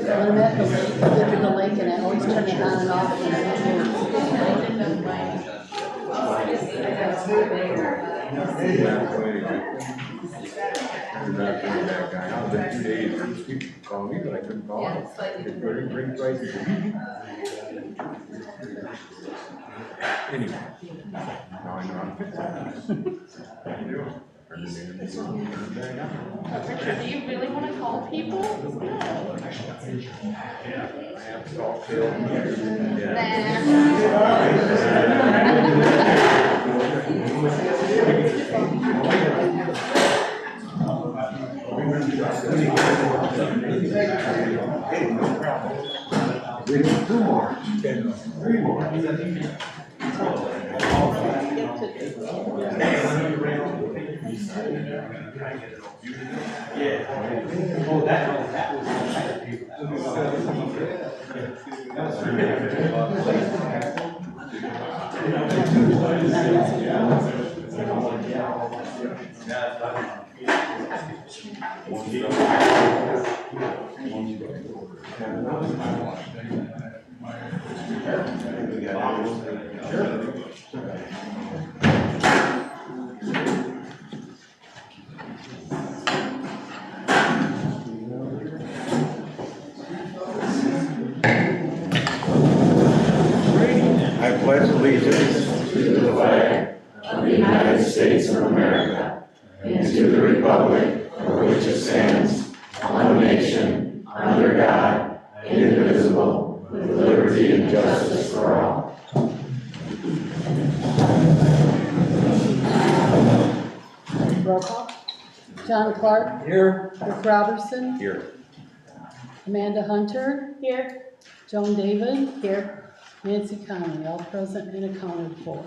I'm at the lake, I get to the lake and I always turn it on and off when I was there 2 days, people called me, but I couldn't call them. It brings prices. Anyway, now I know how to fix it. How you doing? Richard, do you really want to call people? I have to talk to them. We need 2 more. 3 more. I pledge allegiance to the flag of the United States of America and to the republic for which it stands, one nation, under God, indivisible, with liberty and justice for all. Roll call. John Clark. Here. Rick Robertson. Here. Amanda Hunter. Here. Joan David. Here. Nancy Conley, all present and accounted for.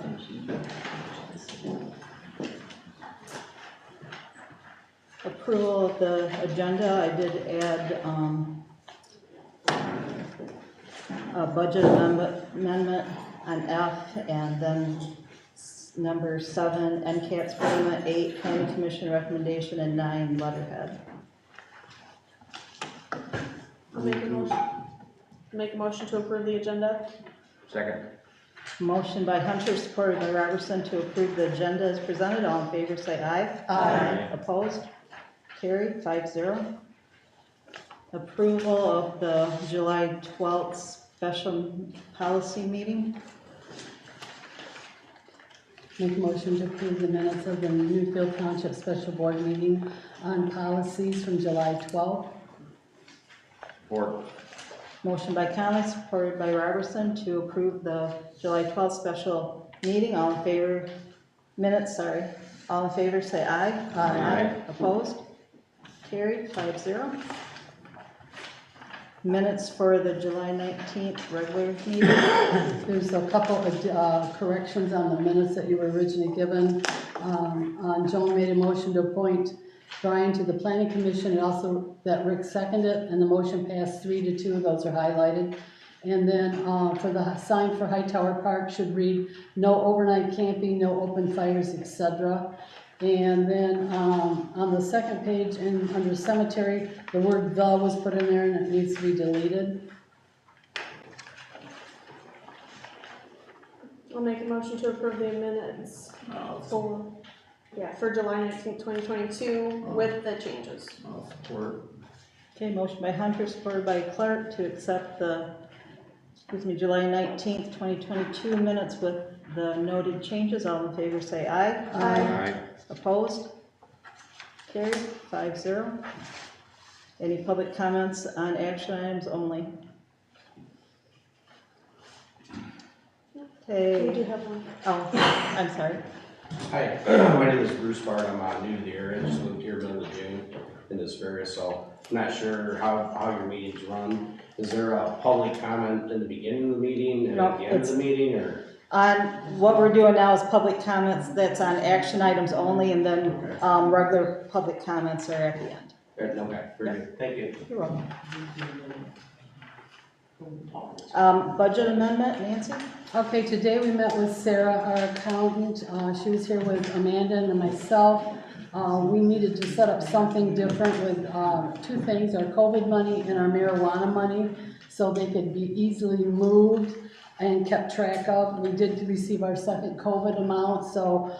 Approval of the agenda, I did add a budget amendment on F, and then number 7, NCATS payment, 8, planning commission recommendation, and 9, letterhead. I'll make a motion. Make a motion to approve the agenda. Second. Motion by Hunter, supported by Robertson, to approve the agenda as presented. All in favor say aye. Aye. Opposed? Carried, 5-0. Approval of the July 12th special policy meeting. Make a motion to approve the minutes of the Newfield Township Special Board meeting on policies from July 12th. Support. Motion by Conley, supported by Robertson, to approve the July 12th special meeting. All in favor, all in favor say aye. Aye. Opposed? Carried, 5-0. Minutes for the July 19th regular meeting. There's a couple of corrections on the minutes that you were originally given. Joan made a motion to appoint Brian to the planning commission, and also that Rick seconded, and the motion passed 3-2. Those are highlighted. And then for the sign for Hightower Park should read no overnight camping, no open fires, etc. And then on the second page and under cemetery, the word "the" was put in there and it needs to be deleted. I'll make a motion to approve the minutes for July 19th, 2022 with the changes. Support. Okay, motion by Hunter, supported by Clark, to accept the, July 19th, 2022 minutes with the noted changes. All in favor say aye. Aye. Opposed? Carried, 5-0. Any public comments on action items only? We Okay. do have one. Oh, I'm sorry. Hi, my name is Bruce Bart. I'm new to the area. I just moved here middle of June in this area, so I'm not sure how your meetings run. Is there a public comment in the beginning of the meeting and No, at the end of the meeting, or? On what we're doing now is public comments. That's on action items only, and then regular public comments are at the end. Okay, very good. Thank you. You're welcome. Budget amendment, Nancy? Okay, today we met with Sarah, our accountant. She was here with Amanda and myself. We needed to set up something different with, two things, our COVID money and our marijuana money, so they could be easily moved and kept track of. We did receive our second COVID amount, so,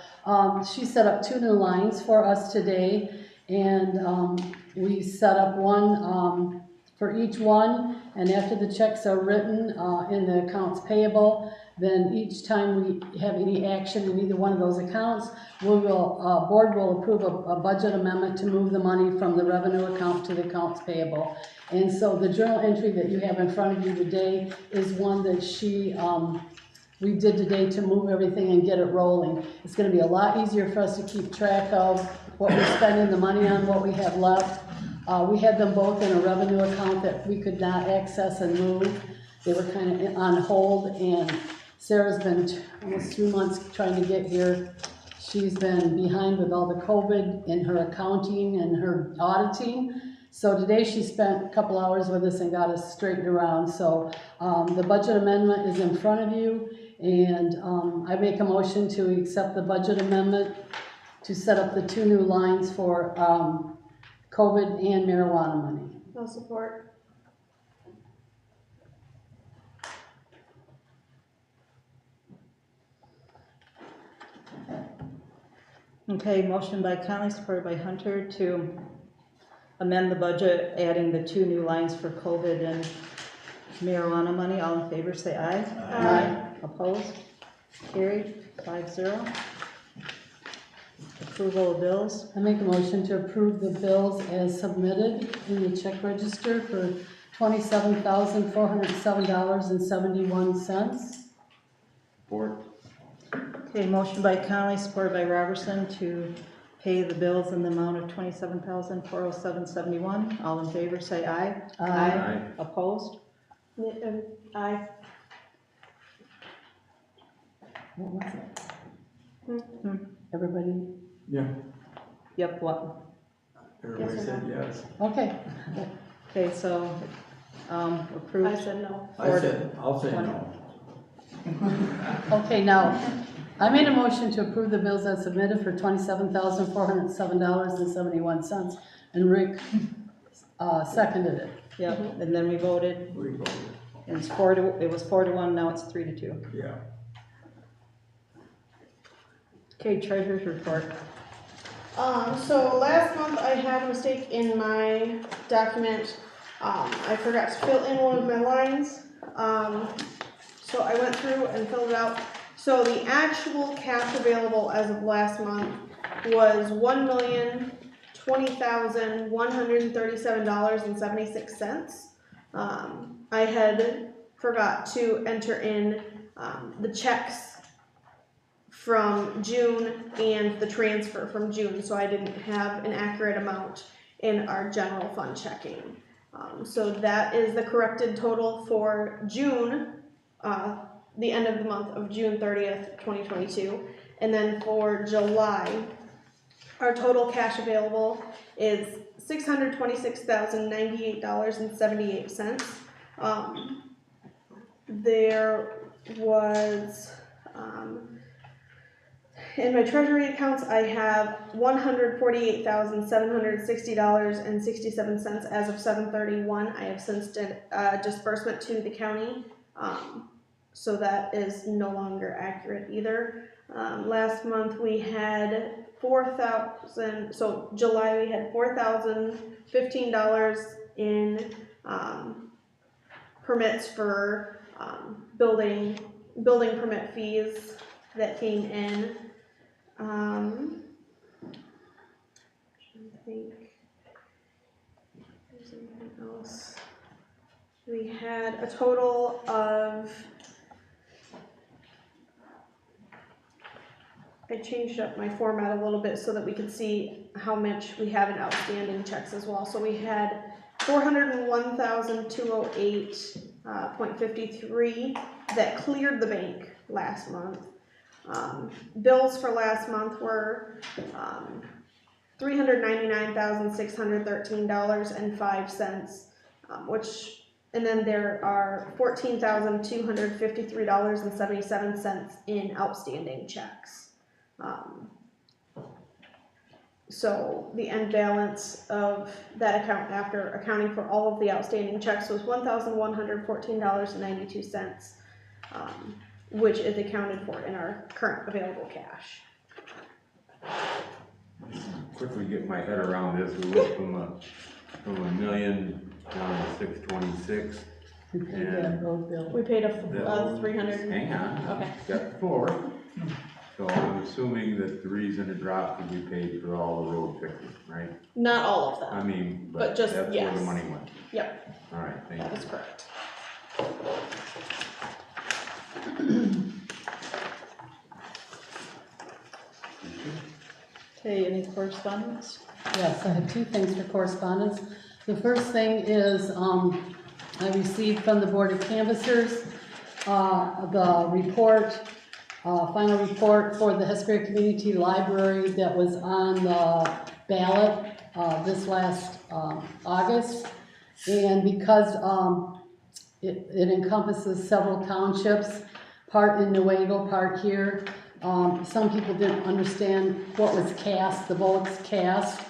she set up two new lines for us today. And, we set up one, for each one, and after the checks are written, in the accounts payable, then each time we have any action in either one of those accounts, board will approve a budget amendment to move the money from the revenue account to the accounts payable. And so the journal entry that you have in front of you today is one that we did today to move everything and get it rolling. It's gonna be a lot easier for us to keep track of what we're spending the money on, what we have left. We had them both in a revenue account that we could not access and move. They were kind of on hold, and Sarah's been almost 3 months trying to get here. She's been behind with all the COVID in her accounting and her auditing. So today she spent a couple hours with us and got us straightened around. So the budget amendment is in front of you, and I make a motion to accept the budget amendment to set up the two new lines for COVID and marijuana money. No support. Okay, motion by Conley, supported by Hunter to amend the budget, adding the two new lines for COVID and marijuana money. All in favor, say aye. Aye. Opposed? Carried, 5-0. Approval of bills. I make a motion to approve the bills as submitted in the check register for $27,407.71. Support. Okay, motion by Conley, supported by Robertson to pay the bills in the amount of $27,407.71. All in favor, say aye. Aye. Opposed? Aye. What was it? Hmm. Everybody? Yep, what? Everybody Yes or said yes. Okay. Okay, so, I approved. said no. I'll say no. Okay, now, I made a motion to approve the bills as submitted for $27,407.71, and Rick seconded it. Yep, and then we voted, and it was 4-1, now it's 3-2. Yeah. Okay, treasurer's report. So last month I had a mistake in my document. I forgot to fill in one of my lines. So I went through and filled it out. So the actual cash available as of last month was $1,020,137.76. I had forgot to enter in the checks from June and the transfer from June, so I didn't have an accurate amount in our general fund checking. So that is the corrected total for June, the end of the month of June 30th, 2022. And then for July, our total cash available is $626,098.78. There was, in my treasury accounts, I have $148,760.67 as of 7/31. I have since did disbursement to the county, so that is no longer accurate either. Last month we had $4,000. So July we had $4,015 in permits for building permit fees that came in. I think there's anything else. We had a total of, I changed up my format a little bit so that we could see how much we have in outstanding checks as well. So we had $401,208.53 that cleared the bank last month. Bills for last month were $399,613.05, and then there are $14,253.77 in outstanding checks. So the end balance of that account after accounting for all of the outstanding checks was $1,114.92, which is accounted for in our current available cash. Quickly get my head around this, we went from a million down to 626. We paid that road bill. We paid a That- 300. Hang on, Okay. got the floor. So I'm assuming that the reason it dropped is we paid for all the road fixes, right? Not all of I them. mean, But but just- that's where the yes. money went. Yep, All right, thank that you. is correct. Okay, any correspondence? Yes, I have two things for correspondence. The first thing is, I received from the Board of Canvassers, the report, final report for the Hesperia Community Library that was on the ballot, this last, August. And because, it encompasses several townships, part in Newaygo, part here, some people didn't understand what was cast, the votes cast.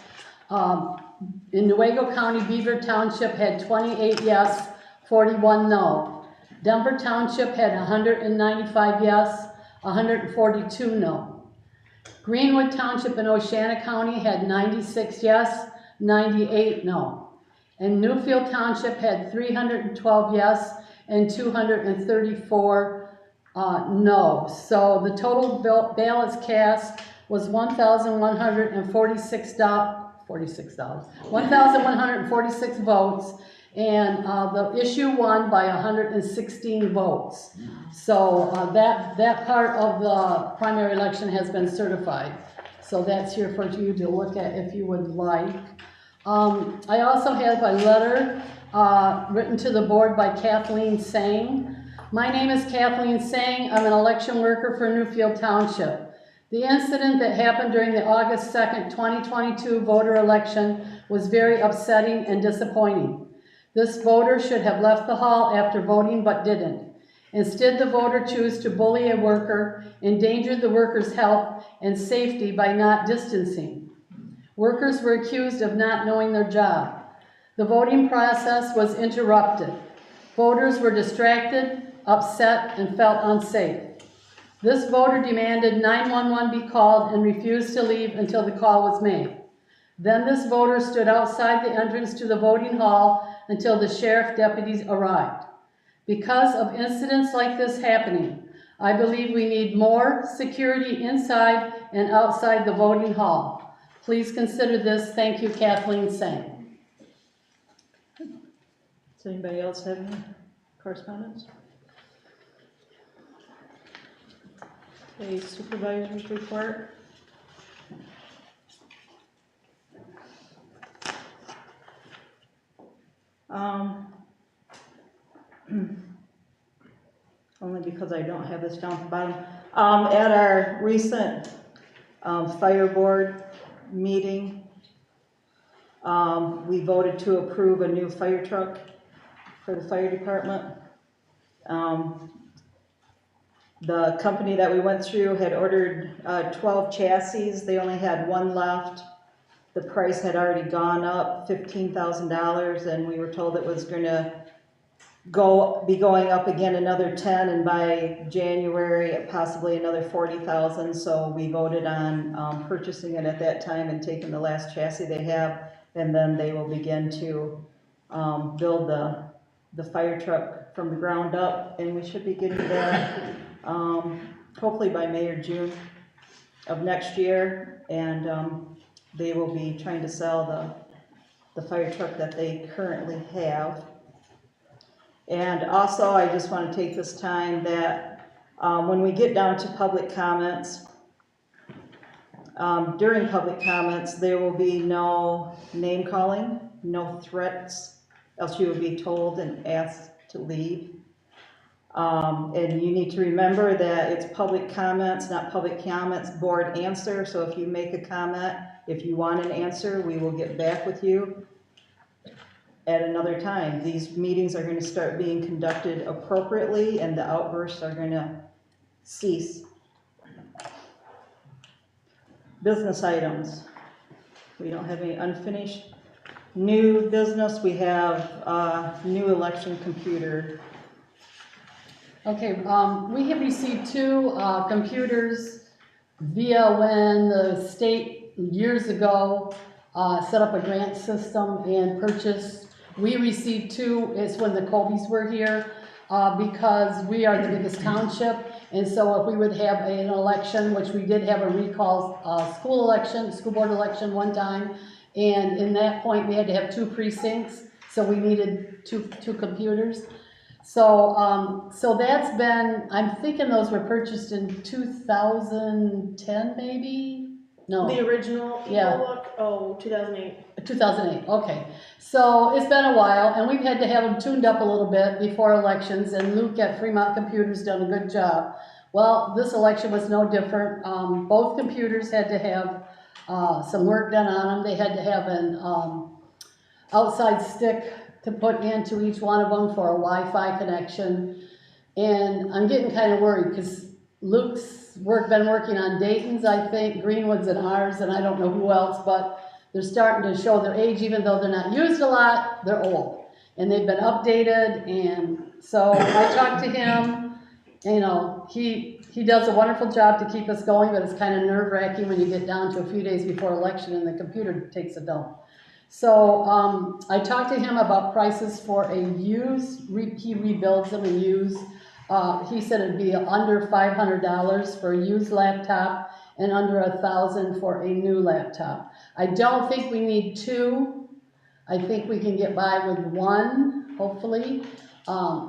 In Newaygo County, Beaver Township had 28 yes, 41 no. Denver Township had 195 yes, 142 no. Greenwood Township in Oceana County had 96 yes, 98 no. And Newfield Township had 312 yes and 234 no. So the total ballots cast was $1,146 votes, and the issue won by 116 votes. So that part of the primary election has been certified. So that's here for you to look at if you would like. I also have a letter written to the board by Kathleen Sang. My name is Kathleen Sang. I'm an election worker for Newfield Township. The incident that happened during the August 2nd, 2022 voter election was very upsetting and disappointing. This voter should have left the hall after voting but didn't. Instead, the voter chose to bully a worker, endangered the worker's health and safety by not distancing. Workers were accused of not knowing their job. The voting process was interrupted. Voters were distracted, upset, and felt unsafe. This voter demanded 911 be called and refused to leave until the call was made. Then this voter stood outside the entrance to the voting hall until the sheriff deputies arrived. Because of incidents like this happening, I believe we need more security inside and outside the voting hall. Please consider this. Thank you, Kathleen Sang. Does anybody else have any correspondence? Okay, supervisor's report. Only because I don't have this down at the bottom. At our recent fire board meeting, we voted to approve a new fire truck for the fire department. The company that we went through had ordered 12 chassis. They only had one left. The price had already gone up $15,000, and we were told it was going to be going up again another 10, and by January possibly another 40,000. So we voted on purchasing it at that time and taking the last chassis they have, and then they will begin to build the fire truck from the ground up, and we should be getting that hopefully by May or June of next year. And they will be trying to sell the fire truck that they currently have. And also, I just want to take this time that when we get down to public comments, during public comments, there will be no name calling, no threats, else you will be told and asked to leave. And you need to remember that it's public comments, not public comments board answer. So if you make a comment, if you want an answer, we will get back with you at another time. These meetings are going to start being conducted appropriately, and the outbursts are going to cease. Business items. We don't have any unfinished new business. We have new election computer. Okay, we have received two computers via when the state years ago set up a grant system and purchased. We received two, it's when the Colbys were here, because we are the biggest township. And so if we would have an election, which we did have a recall school board election one time, and in that point we had to have two precincts, so we needed two computers. So, so that's been, I'm thinking those were purchased in 2010 maybe? No. The original Yeah. book, 2008. 2008, okay. So it's been a while, and we've had to have them tuned up a little bit before elections, and Luke at Fremont Computers done a good job. Well, this election was no different. Both computers had to have some work done on them. They had to have an outside stick to put into each one of them for a Wi-Fi connection. And I'm getting kind of worried because Luke's been working on Dayton's, I think, Greenwood's and ours, and I don't know who else, but they're starting to show their age. Even though they're not used a lot, they're old. And they've been updated, and so I talked to him. You know, he does a wonderful job to keep us going, but it's kind of nerve-wracking when you get down to a few days before election and the computer takes a dump. So I talked to him about prices for a used, he rebuilds them and used. He said it'd be under $500 for a used laptop and under $1,000 for a new laptop. I don't think we need two. I think we can get by with one, hopefully.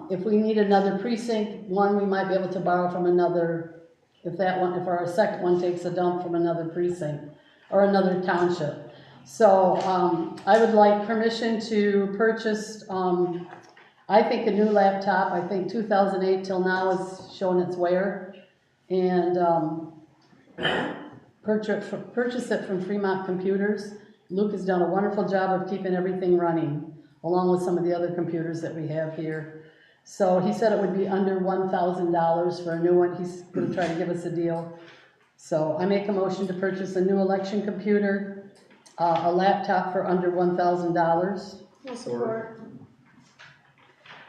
If we need another precinct, one we might be able to borrow from another, if our second one takes a dump from another precinct or another township. So I would like permission to purchase, I think a new laptop. I think 2008 till now is showing its wear. And purchase it from Fremont Computers. Luke has done a wonderful job of keeping everything running, along with some of the other computers that we have here. So he said it would be under $1,000 for a new one. He's going to try to give us a deal. So I make a motion to purchase a new election computer, a laptop for under $1,000. I'll support.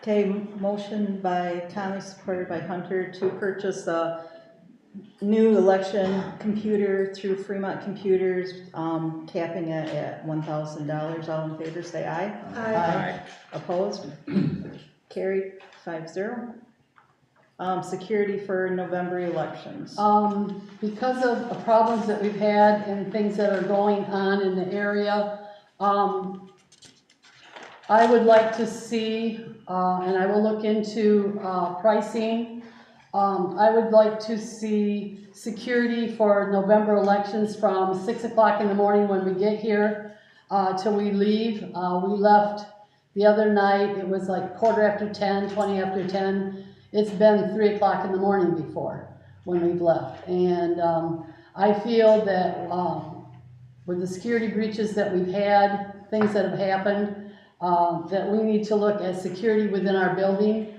Okay, motion by Tommy, supported by Hunter, to purchase a new election computer through Fremont Computers, capping it at $1,000. All in favor, say aye. Aye. Opposed? Carried 5-0. Security for November elections. Because of problems that we've had and things that are going on in the area, I would like to see, and I will look into pricing. I would like to see security for November elections from 6 o'clock in the morning when we get here till we leave. We left the other night, it was like 10:15, 20 after 10. It's been 3 o'clock in the morning before when we've left. And I feel that with the security breaches that we've had, things that have happened, that we need to look at security within our building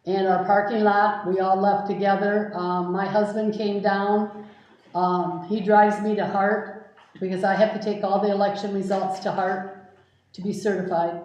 and our parking lot. We all left together. My husband came down. He drives me to Hart because I have to take all the election results to Hart to be certified.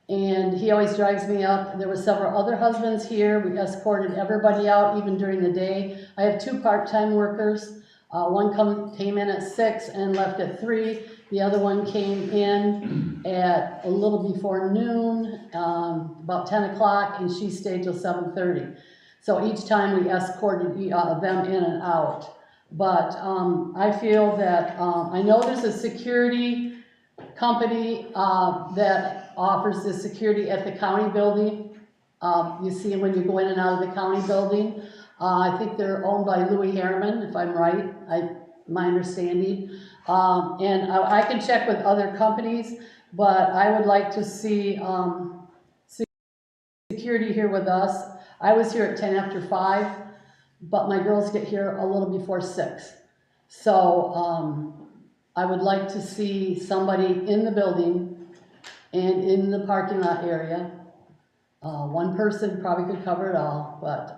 And he always drives me up. There were several other husbands here. We escorted everybody out even during the day. I have two part-time workers. One came in at 6 and left at 3. The other one came in at a little before noon, about 10 o'clock, and she stayed till 7:30. So each time we escorted them in and out. But I feel that, I know there's a security company that offers the security at the county building. You see them when you go in and out of the county building. I think they're owned by Louis Harriman, if I'm right, my understanding. And I can check with other companies, but I would like to see security here with us. I was here at 10 after 5, but my girls get here a little before 6. So I would like to see somebody in the building and in the parking lot area. One person probably could cover it all, but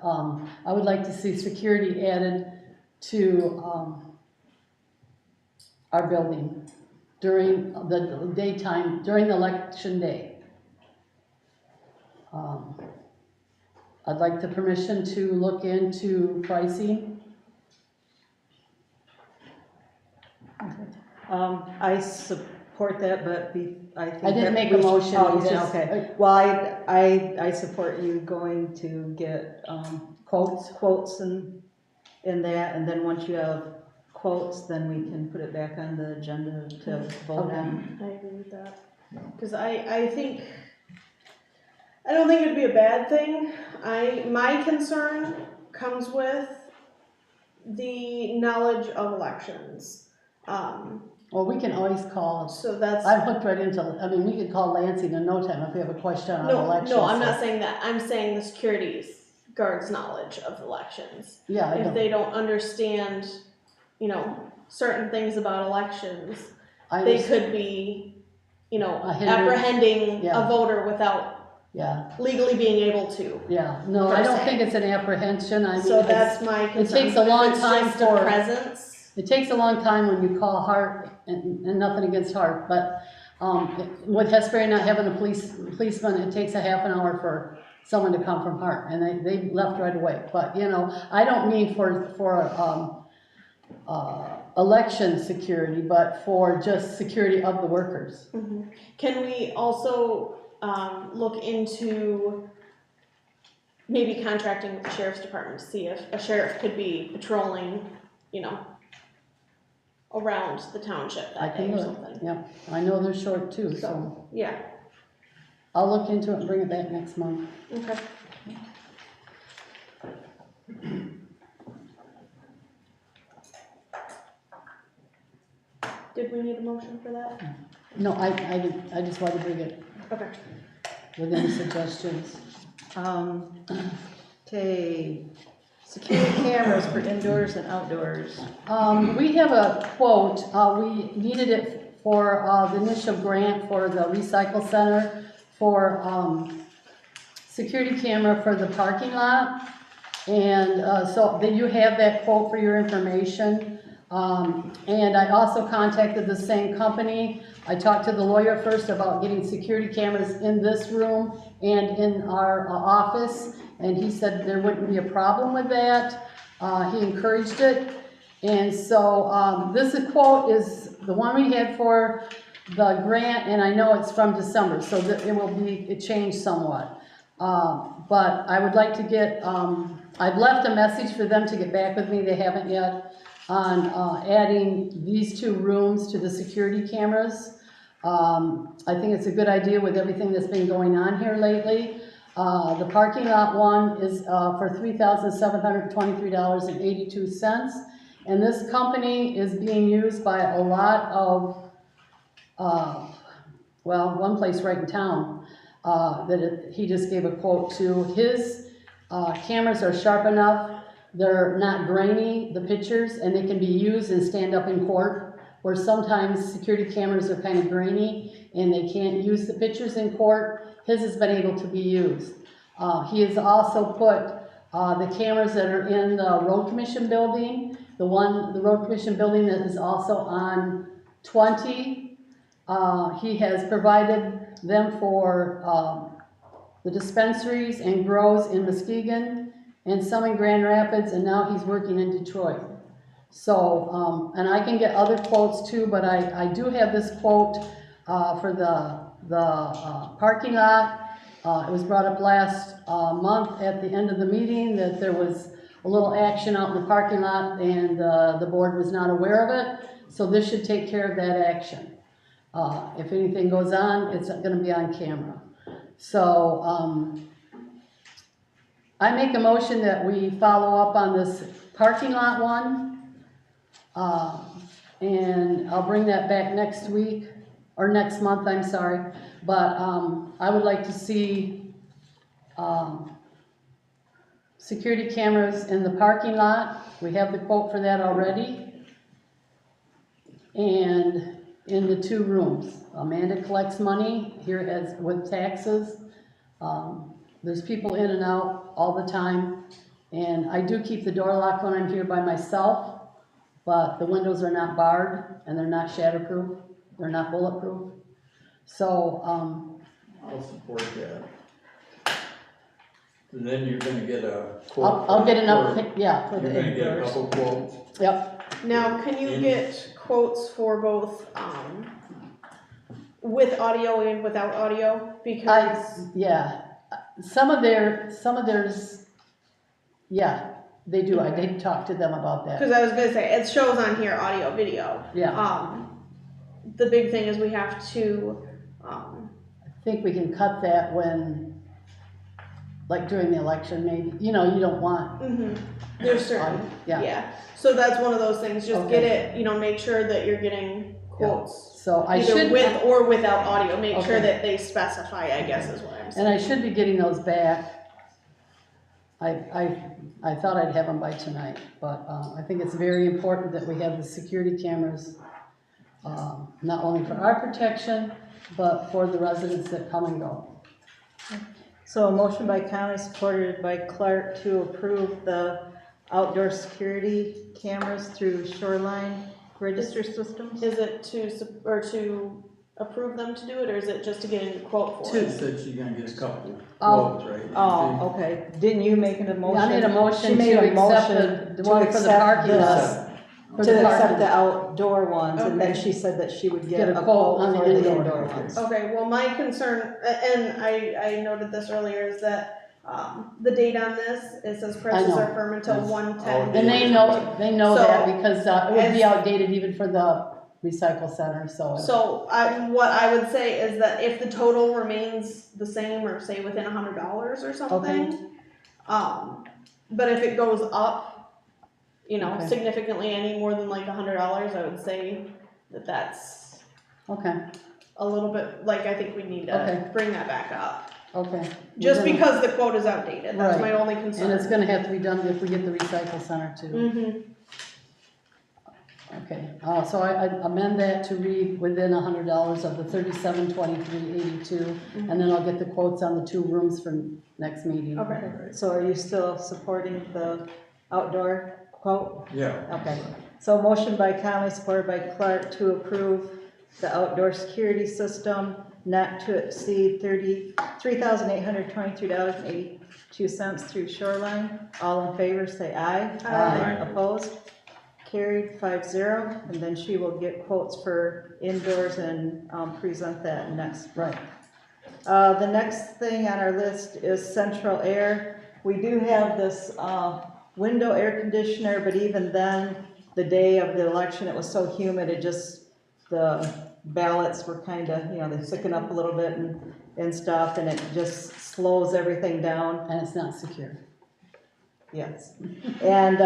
I would like to see security added to our building. during the daytime, during the election day. I'd like the permission to look into pricing. I support that, but I think. I didn't that make we a should- motion, Oh, you it's didn't, just- okay. Well, I support you going to get, quotes in that, and then once you have quotes, then we can put it back on the agenda to vote Okay. on. I agree with that. Cause I think, I don't think it'd be a bad thing. My concern comes with the knowledge of elections. Well, we can always call, So that's, I've hooked right into, I mean, we could call Lansing in no time if we have a question on elections. no, I'm not saying that. I'm saying the security guard's knowledge of elections. Yeah, I If don't, they don't understand, certain things about elections, I they understand. could be, A hindrance. apprehending Yeah. a voter without Yeah, legally being able to. yeah, no, Per I don't se. think it's an apprehension, I mean, So it's, that's my concern. takes a If long it's time just for- a presence. it takes a long time when you call Hart, and nothing against Hart, but, with Hesbury not having a policeman, it takes a half an hour for someone to come from Hart, and they left right away, but, I don't mean for election security, but for just security of the workers. Can we also look into maybe contracting with the sheriff's department to see if a sheriff could be patrolling, around the township I that can day or do it, something? yeah, I know they're short too, so So, yeah, I'll look into it and bring it back next month. okay. Did we need a motion for that? No, I just wanted to bring it Okay. with any suggestions. Okay, security cameras for indoors and outdoors. We have a quote, we needed it for, the initial grant for the recycle center for, security camera for the parking lot. And, so that you have that quote for your information. And I also contacted the same company. I talked to the lawyer first about getting security cameras in this room and in our office, and he said there wouldn't be a problem with that. He encouraged it. And so, this quote is the one we had for the grant, and I know it's from December, so that it changed somewhat. But I would like to get, I've left a message for them to get back with me, they haven't yet, on adding these two rooms to the security cameras. I think it's a good idea with everything that's been going on here lately. The parking lot one is for $3,723.82. And this company is being used by a lot of, one place right in town he just gave a quote to. His cameras are sharp enough, they're not grainy, the pictures, and they can be used and stand up in court, where sometimes security cameras are kind of grainy and they can't use the pictures in court. His has been able to be used. He has also put the cameras that are in the road commission building, the road commission building that is also on 20. He has provided them for the dispensaries and grows in Muskegon and some in Grand Rapids, and now he's working in Detroit. So, and I can get other quotes too, but I do have this quote for the parking lot. It was brought up last month at the end of the meeting that there was a little action out in the parking lot, and the board was not aware of it. So this should take care of that action. If anything goes on, it's going to be on camera. So I make a motion that we follow up on this parking lot one. And I'll bring that back next week, or next month, I'm sorry. But I would like to see security cameras in the parking lot. We have the quote for that already. And in the two rooms. Amanda collects money here with taxes. There's people in and out all the time. And I do keep the door locked when I'm here by myself, but the windows are not barred and they're not shatterproof. they're not bulletproof. So, I'll support that. And then you're gonna get a quote. I'll get enough, for- yeah, for You're the gonna get a indoors. couple quotes. Yep, Now, can you In- get quotes for both, with audio and without audio? Because, yeah, some of theirs, yeah, they do, I did talk to them about that, cause I was gonna say, it shows on here audio, video. yeah. The big thing is we have to, I think we can cut that when, like during the election, maybe, you know, you don't want, there's certain, yeah. yeah. So that's one of those things, just get Okay. it, make sure that you're getting quotes. So I Either should, with or without audio, make sure Okay. that they specify, I guess is what I'm saying. and I should be getting those back. I thought I'd have them by tonight, but, I think it's very important that we have the security cameras, not only for our protection, but for the residents that come and go. So a motion by Conley, supported by Clark, to approve the outdoor security cameras through Shoreline Register Systems. Is it to approve them to do it, or is it just to get a quote for She it? said she's gonna get a couple Oh. quotes, right? Oh, okay. Didn't you make a motion? I made a motion She made to a accept motion the to one for the accept parking this, lot. For to the accept parking. the outdoor ones, and then Okay. she said that she would Get get a a quote quote on the for the indoor. indoor ones. Okay, well, my concern, and I noted this earlier, is that, the date on this, it says prices know. are firm until That's 1/10. outdated. And they know So, that because, it would be as- outdated even for the recycle center, so. So what I would say is that if the total remains the same, or say within $100 or something, but if it goes up, Okay. significantly any more than like $100, I would say that that's Okay, a little bit, like, I think we need to Okay. bring that back up. okay. Just We're gonna- because the quote is outdated, that's Right. my only And it's concern. gonna have to be done if we get the recycle center too. Mhm. Okay, so I amend that to read within $100 of the $3723.82, and then I'll get the quotes on the 2 rooms for next meeting. Okay. So are you still supporting the outdoor quote? Yeah. Okay. So motion by Conley, supported by Clark, to approve the outdoor security system not to exceed $3,823.82 through Shoreline. All in favor, say aye. Aye. Opposed? Carried 5-0, and then she will get quotes for indoors and present that next. Right. The next thing on our list is central air. We do have this window air conditioner, but even then, the day of the election, it was so humid, the ballots were kind of, they thicken up a little bit and stuff, and it just slows everything down. And it's not secure. Yes. And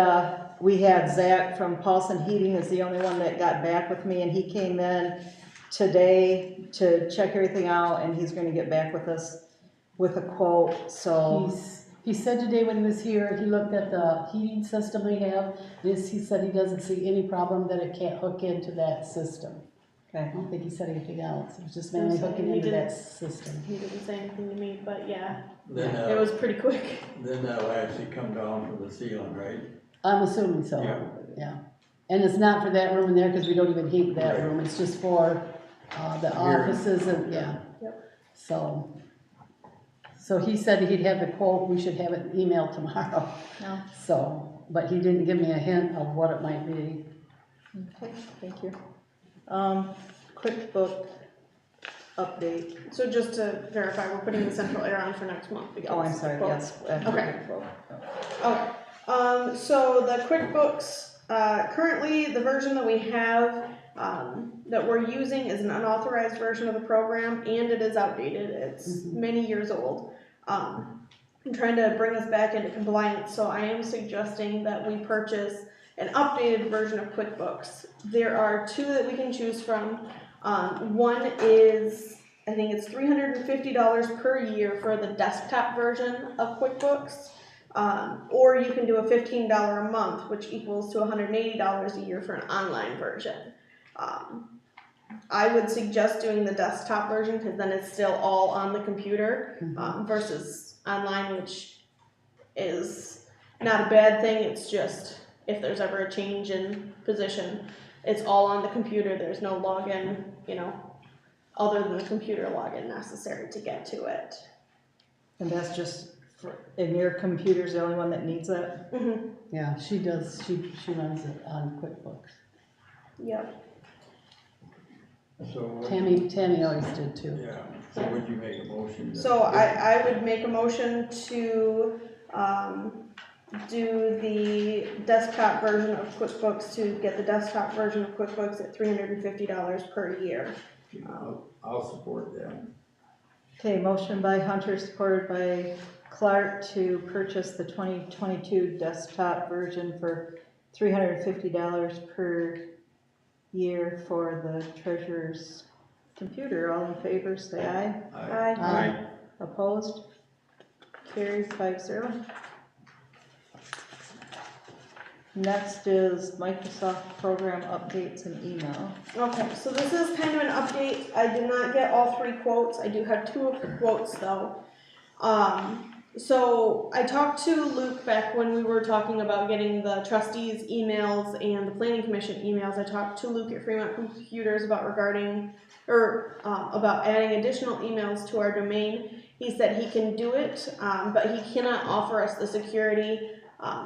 we had Zach from Paulson Heating is the only one that got back with me, and he came in today to check everything out, and he's gonna get back with us with a quote, so. He said today when he was here, he looked at the heating system we have, he said he doesn't see any problem that it can't hook into that system. I Okay. don't think he said anything else, it was just mainly hooking into that system. He didn't say anything to me, but yeah, Then, it was pretty quick. then that'll actually come down for the ceiling, right? I'm assuming so, Yeah. yeah. And it's not for that room in there, because we don't even heat that room, it's just for, the offices and, yeah. Yep. So he said he'd have the quote, we should have it emailed tomorrow. No. So, but he didn't give me a hint of what it might be. Okay, thank you. QuickBook update. So just to verify, we're putting the central air on for next month. Oh, I'm because sorry, quote- yes. Okay. Okay, so the QuickBooks, currently the version that we have, that we're using is an unauthorized version of the program, and it is outdated, it's many years old. I'm trying to bring us back into compliance, so I am suggesting that we purchase an updated version of QuickBooks. There are 2 that we can choose from. One is, I think it's $350 per year for the desktop version of QuickBooks. Or you can do a $15 a month, which equals to $180 a year for an online version. I would suggest doing the desktop version because then it's still all on the computer versus online, which is not a bad thing. It's just if there's ever a change in position It's all on the computer, there's no login, you know, other than the computer login necessary to get to it. And that's just, and your computer's the only one that needs that? Mm-hmm. Yeah, she does, she runs it on QuickBooks. Yep. So, Tammy always did too. yeah, so would you make a motion? So I would make a motion to, do the desktop version of QuickBooks, to get the desktop version of QuickBooks at $350 per year. I'll support that. Okay, motion by Hunter, supported by Clark to purchase the 2022 desktop version for $350 per year for the treasurer's computer. All in favor, say aye. Aye. Aye. Opposed? Carries 5-0. Next is Microsoft program updates and email. Okay, so this is kind of an update. I did not get all 3 quotes. I do have 2 of the quotes though. So I talked to Luke back when we were talking about getting the trustees' emails and the planning commission emails. I talked to Luke at Fremont Computers about about adding additional emails to our domain. He said he can do it, but he cannot offer us the security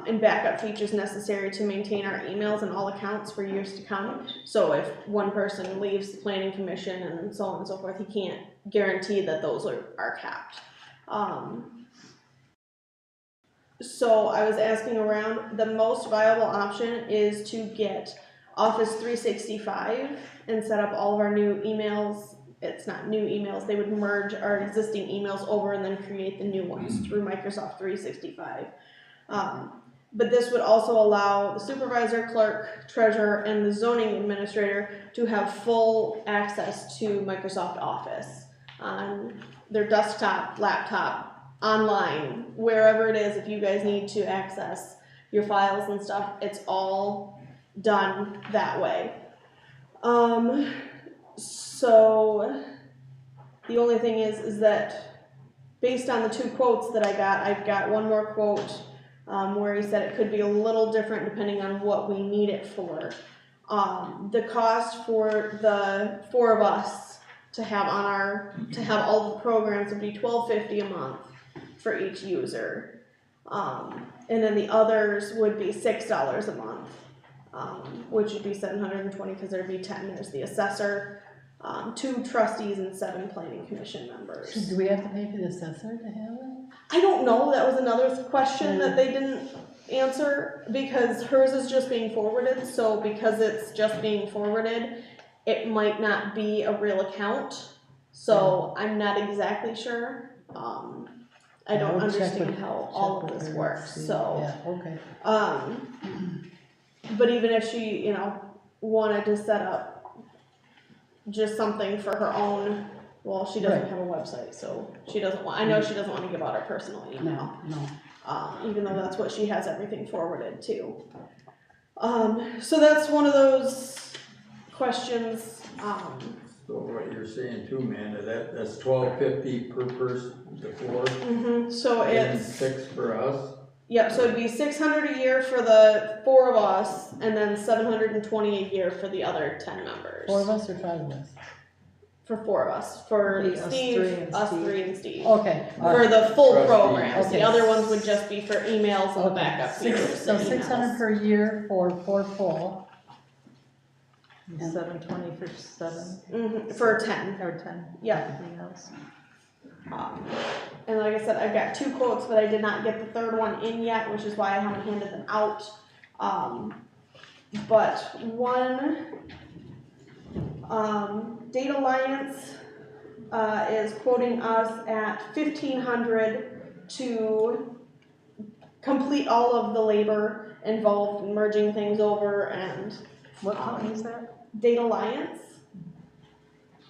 and backup features necessary to maintain our emails and all accounts for years to come. So if one person leaves the planning commission and so on and so forth, he can't guarantee that those are kept. So I was asking around, the most viable option is to get Office 365 and set up all of our new emails. It's not new emails, they would merge our existing emails over and then create the new ones through Microsoft 365. But this would also allow the supervisor, clerk, treasurer, and the zoning administrator to have full access to Microsoft Office on their desktop, laptop, online, wherever it is. If you guys need to access your files and stuff, it's all done that way. So the only thing is that based on the 2 quotes that I've got one more quote where he said it could be a little different depending on what we need it for. The cost for the 4 of us to have all the programs would be $12.50 a month for each user, and then the others would be $6 a month, which would be $720 because there'd be 10. There's the assessor, 2 trustees, and 7 planning commission members. So do we have to pay for the assessor to have it? I don't know. That was another question that they didn't answer because hers is just being forwarded. So because it's just being forwarded, it might not be a real account. So I'm not exactly sure. I don't understand how all of this works. So Yeah, okay. but even if she, wanted to set up just something for her own, well, she doesn't have a website, so she doesn't want. I know she doesn't want to give out her personal email. No. Even though that's what she has everything forwarded to. So that's one of those questions. So what you're saying too, Amanda, that's $12.50 per person, the 4, So and it's 6 for us? Yep, so it'd be $600 a year for the 4 of us, and then $720 a year for the other 10 members. 4 of us or 5 of us? For 4 of us, for Be us Steve, 3 and us Steve. 3 and Steve. Okay. all For right. the full Trustees. programs, Okay. the other ones would just be for emails and the Okay. backup features. So and 600 emails. per year for 4 full. And $720 for 7 For 10. or 10. Yeah. Emails. And like I said, I've got 2 quotes, but I did not get the 3rd one in yet, which is why I haven't handed them out. But one, Data Alliance is quoting us at $1,500 to complete all of the labor involved in merging things over. And What company is that? Data Alliance,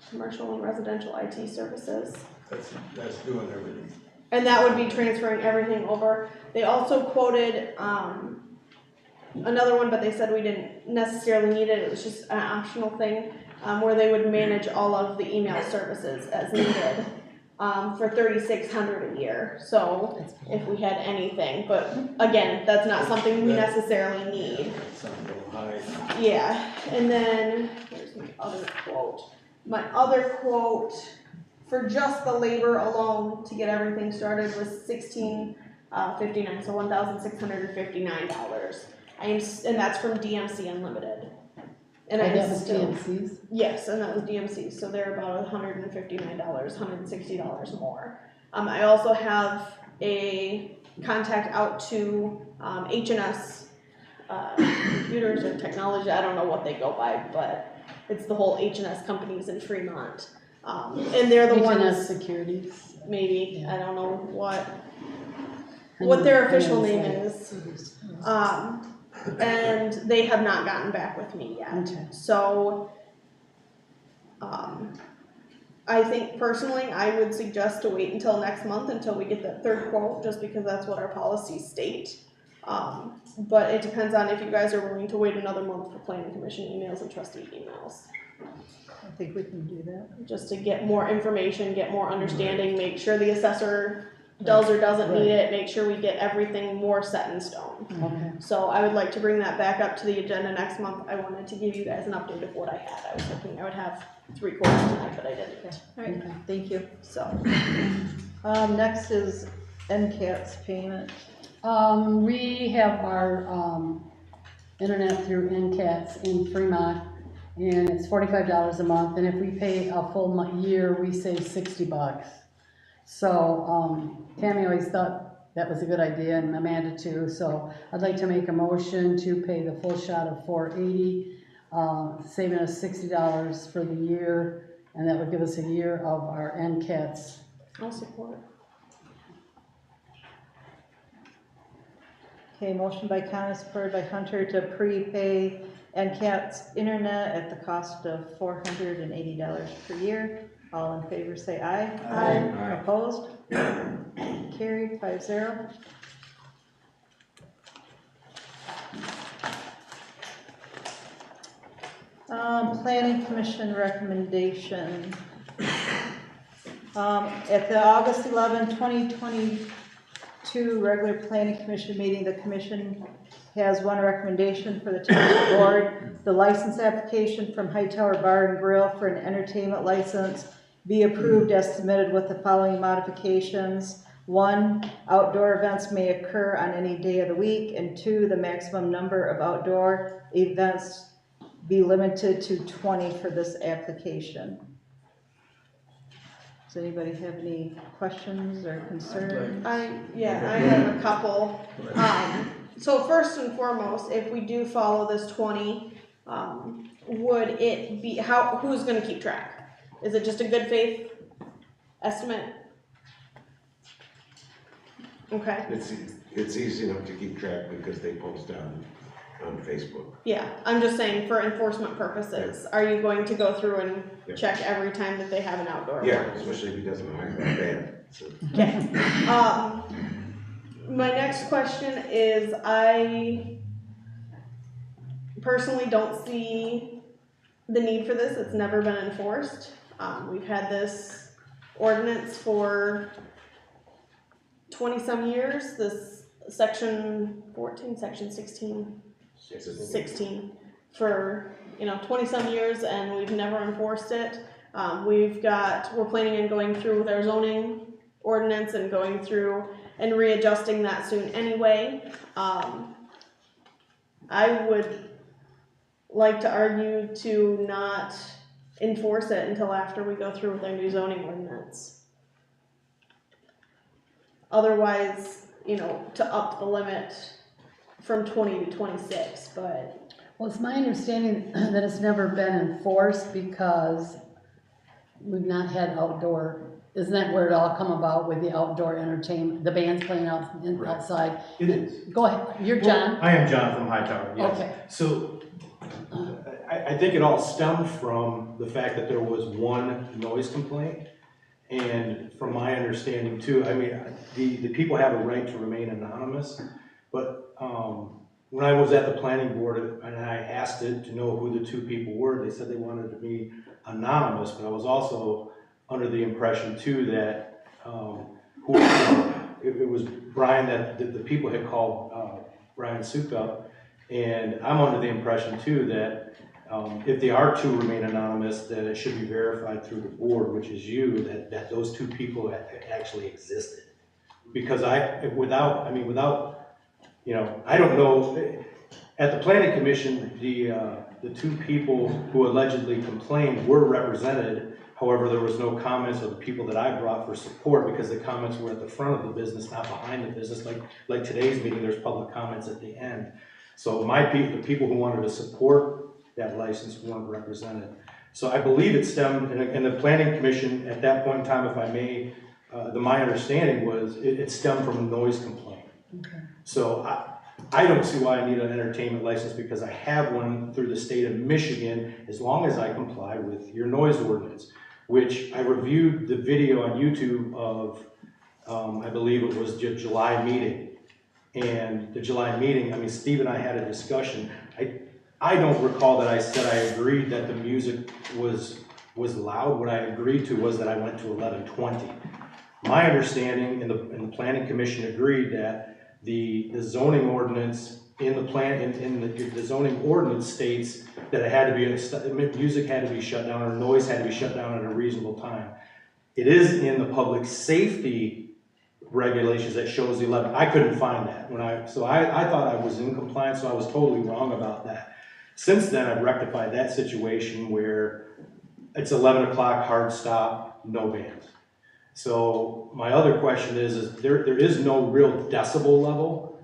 commercial and residential IT services. That's doing everything. And that would be transferring everything over. They also quoted another one, but they said we didn't necessarily need it. It was just an optional thing where they would manage all of the email services as needed. for $3,600 a year. So if we had anything, but again, that's not something we necessarily need. Something a little high. Yeah, and then, here's my other quote. My other quote for just the labor alone to get everything started was $1,659, so $1,659. And that's from DMC Unlimited. And that I was still, TMC's? yes, and that was DMC, so they're about $159, $160 more. I also have a contact out to H&S computers or technology, I don't know what they go by, but it's the whole H&S companies in Fremont. And they're the H&S ones, Securities. maybe, Yeah. I don't know what their official name And is. And they have not gotten back with me yet. Okay. So, I think personally, I would suggest to wait until next month until we get that third quote, just because that's what our policies state. But it depends on if you guys are willing to wait another month for planning commission emails and trustee emails. I think we can do that. Just to get more information, get more understanding, make sure the assessor does or doesn't need it, make sure we get everything more set in stone. Okay. So I would like to bring that back up to the agenda next month. I wanted to give you guys an update of what I had. I was hoping I would have 3 quotes tonight, but I didn't. Alright, Okay. thank you. So, Next is NCATS payment. We have our, internet through NCATS in Fremont, and it's $45 a month, and if we pay a full year, we save $60. So, Tammy always thought that was a good idea, and Amanda too, so I'd like to make a motion to pay the full shot of $480, saving us $60 for the year, and that would give us a year of our NCATS. I'll support. Okay, motion by Connor, supported by Hunter to prepay NCATS internet at the cost of $480 per year. All in favor say aye. Aye. Opposed? Carried 5-0. Planning Commission recommendation. At the August 11, 2022 regular Planning Commission meeting, the commission has one recommendation for the township board. The license application from Hightower Bar and Grill for an entertainment license be approved as submitted with the following modifications. 1, outdoor events may occur on any day of the week, and 2, the maximum number of outdoor events be limited to 20 for this application. Does anybody have any questions or concerns? I have a couple. So first and foremost, if we do follow this 20, would it be, who's gonna keep track? Is it just a good faith estimate? Okay, It's easy enough to keep track because they post on Facebook. yeah, I'm just saying for enforcement purposes, are you going to go through and Yeah. check every time that they have an outdoor? Yeah, event? especially if he doesn't hire that band. So, Okay. My next question is, I personally don't see the need for this. It's never been enforced. We've had this ordinance for 20-some years, this section 14, section 16, for, 20-some years, and we've never enforced it. We're planning on going through with our zoning ordinance and going through and readjusting that soon anyway. I would like to argue to not enforce it until after we go through with our new zoning ordinance. Otherwise, to up the limit from 20 to 26, but. Well, it's my understanding that it's never been enforced because we've not had outdoor, isn't that where it all come about with the outdoor entertainment, the bands playing outside? It is. Go ahead, you're John? I am John from Hightower, yes. Okay. So, I think it all stemmed from the fact that there was one noise complaint. And from my understanding too, the people have a right to remain anonymous, but, when I was at the planning board and I asked it to know who the 2 people were, they said they wanted to be anonymous, but I was also under the impression too that who, it was Brian that the people had called Brian Suka, and I'm under the impression too that if they are to remain anonymous, that it should be verified through the board, which is you, that those two people actually existed. Because without, I don't know, at the planning commission, the two people who allegedly complained were represented. However, there was no comments of the people that I brought for support because the comments were at the front of the business, not behind the business. Like today's meeting, there's public comments at the end. So the people who wanted to support that license weren't represented. So I believe it stemmed, and the planning commission at that point in time, if I may, my understanding was it stemmed from a noise complaint. Okay. So I don't see why I need an entertainment license because I have one through the state of Michigan as long as I comply with your noise ordinance, which I reviewed the video on YouTube of, I believe it was the July meeting. And the July meeting, Steve and I had a discussion. I don't recall that I said I agreed that the music was loud. What I agreed to was that I went to 11:20. My understanding, and the planning commission agreed that the zoning ordinance in the zoning ordinance states that it had to be, music had to be shut down or noise had to be shut down at a reasonable time. It is in the public safety regulations that shows the 11. I couldn't find that so I thought I was in compliance, so I was totally wrong about that. Since then, I've rectified that situation where it's 11 o'clock, hard stop, no bands. So my other question is there is no real decibel level.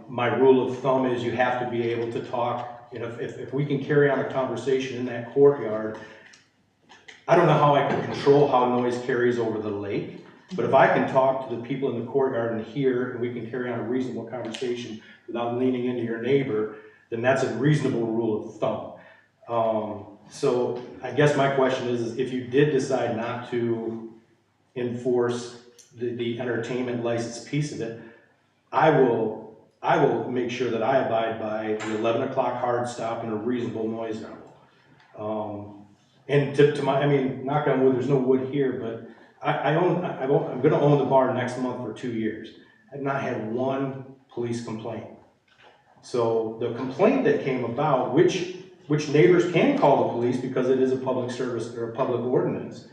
My rule of thumb is you have to be able to talk. If we can carry on a conversation in that courtyard, I don't know how I can control how noise carries over the lake, but if I can talk to the people in the courtyard and hear, and we can carry on a reasonable conversation without leaning into your neighbor, then that's a reasonable rule of thumb. So I guess my question is if you did decide not to enforce the entertainment license piece of it, I will make sure that I abide by the 11 o'clock hard stop and a reasonable noise level. And to my, knock on wood, there's no wood here, but I'm going to own the bar next month for 2 years. I've not had one police complaint. So the complaint that came about, which neighbors can call the police because it is a public service or a public ordinance,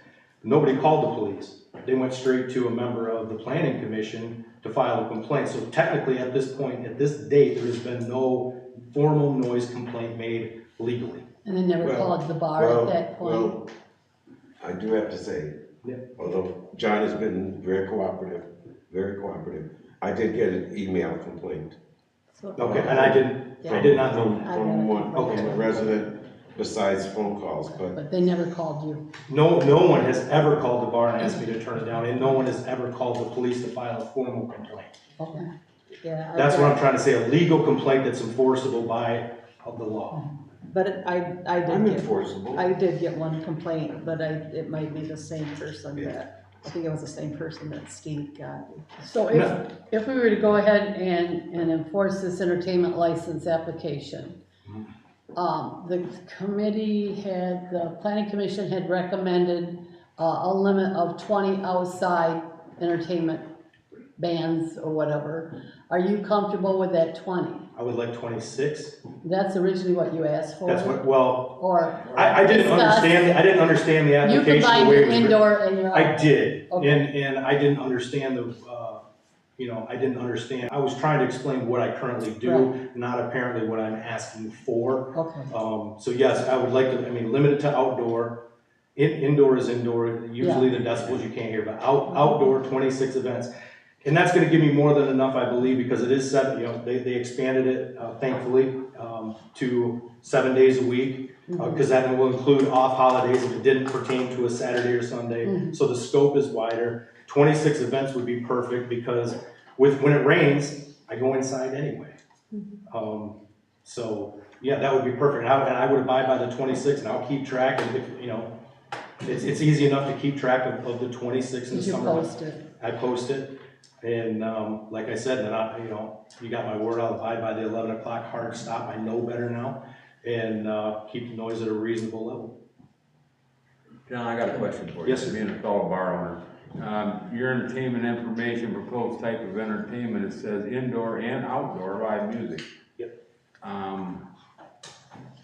nobody called the police. They went straight to a member of the planning commission to file a complaint. So technically at this point, at this date, there has been no formal noise complaint made legally. And they never called the bar at that point? Well, I do have to say, although John has been very cooperative, I did get an email complaint. Okay, and I did not know. From a resident besides phone calls, But they never called you? No one has ever called the bar and asked me to turn it down, and no one has ever called the police to file a formal complaint. Okay. Yeah. That's what I'm trying to say, a legal complaint that's enforceable by the law. But I'm enforceable. I did get one complaint, but it might be the same person I think it was the same person that Steve got. So if we were to go ahead and enforce this entertainment license application, the planning commission had recommended a limit of 20 outside entertainment bands or whatever. Are you comfortable with that 20? I would like 26. That's originally what you asked for? That's what, I didn't understand the application. You combined the way your it was indoor and your outdoor. I did, Okay. and I didn't understand I was trying to explain what I currently do, not apparently what I'm asking for. Okay. So yes, I would like to, limit it to outdoor. Indoor is indoor, usually the decibels you can't hear, but outdoor 26 events. And that's gonna give me more than enough, I believe, because it is they expanded it, thankfully, to 7 days a week. Because that will include off holidays if it didn't pertain to a Saturday or Sunday. So the scope is wider. 26 events would be perfect because when it rains, I go inside anyway. So yeah, that would be perfect. And I would abide by the 26 and I'll keep track of it's easy enough to keep track of the 26 in the summer. I post it. And like I said, then you got my word, I'll abide by the 11 o'clock hard stop. I know better now. And keep the noise at a reasonable level. John, I got a question for you. Yes, sir. Being a fellow bar owner, Your entertainment information, proposed type of entertainment, it says indoor and outdoor live music. Yep.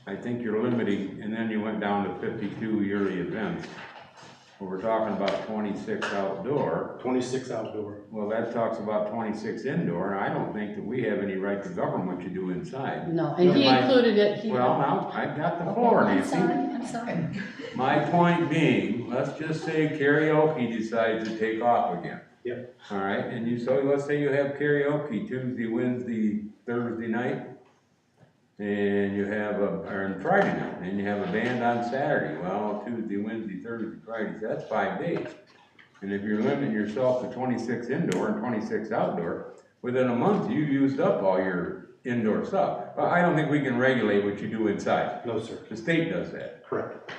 I think you're limiting, and then you went down to 52 yearly events. Well, we're talking about 26 outdoor. 26 outdoor. Well, that talks about 26 indoor, and I don't think that we have any right to govern what you do inside. No, and he My- included it, Well, now, I've got the floor, Nancy. I'm sorry. My point being, let's just say karaoke decides to take off again. Yep. All right, and let's say you have karaoke Tuesday, Wednesday, Thursday night, and you have or Friday night, and you have a band on Saturday. Well, Tuesday, Wednesday, Thursday, Friday, that's 5 days. And if you're limiting yourself to 26 indoor and 26 outdoor, within a month, you used up all your indoor stuff. But I don't think we can regulate what you do inside. No, sir. The state does that. Correct.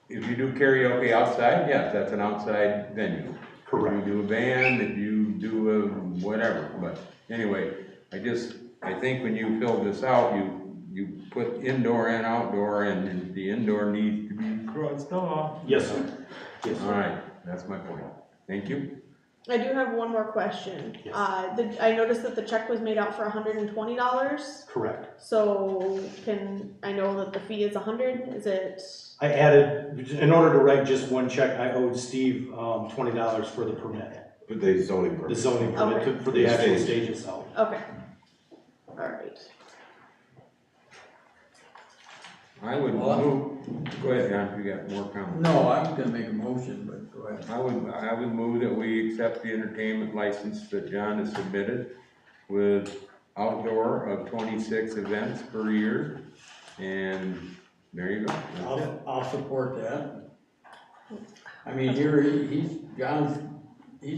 If you do karaoke outside, yes, that's an outside venue. Correct. If you do a band, if you do a whatever, but anyway, I think when you fill this out, you put indoor and outdoor, and the indoor needs to be crossed off. Yes, sir. Yes, All sir. right, that's my point. Thank you. I do have one more question. Yes. I noticed that the check was made out for $120. Correct. So I know that the fee is 100, is it? I added, in order to write just one check, I owed Steve $20 for the permit, But the zoning the permit. zoning permit Okay. for the actual Stage. stage itself. Okay. Alright. I would move, go ahead, John, if you got more comments. No, I was gonna make a motion, but go ahead. I would move that we accept the entertainment license that John has submitted with outdoor of 26 events per year, and there you go. That's it. I'll support that. I mean, he's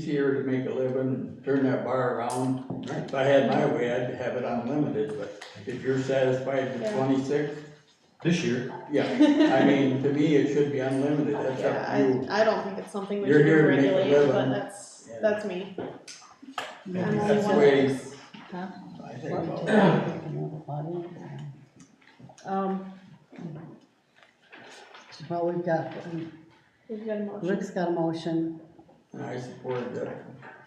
here to make a living, turn that bar around. Right. If I had my way, I'd have it unlimited, but if you're satisfied with Yeah. 26, This year, yeah. I mean, to me, it should be unlimited, that's up to you. Yeah, I don't think it's something we You're should here to make a regulate, but living. that's me. Maybe I'm only that's the one way of those. I think about it. Well, we've got, We've got a motion. Rick's got a motion And I support that.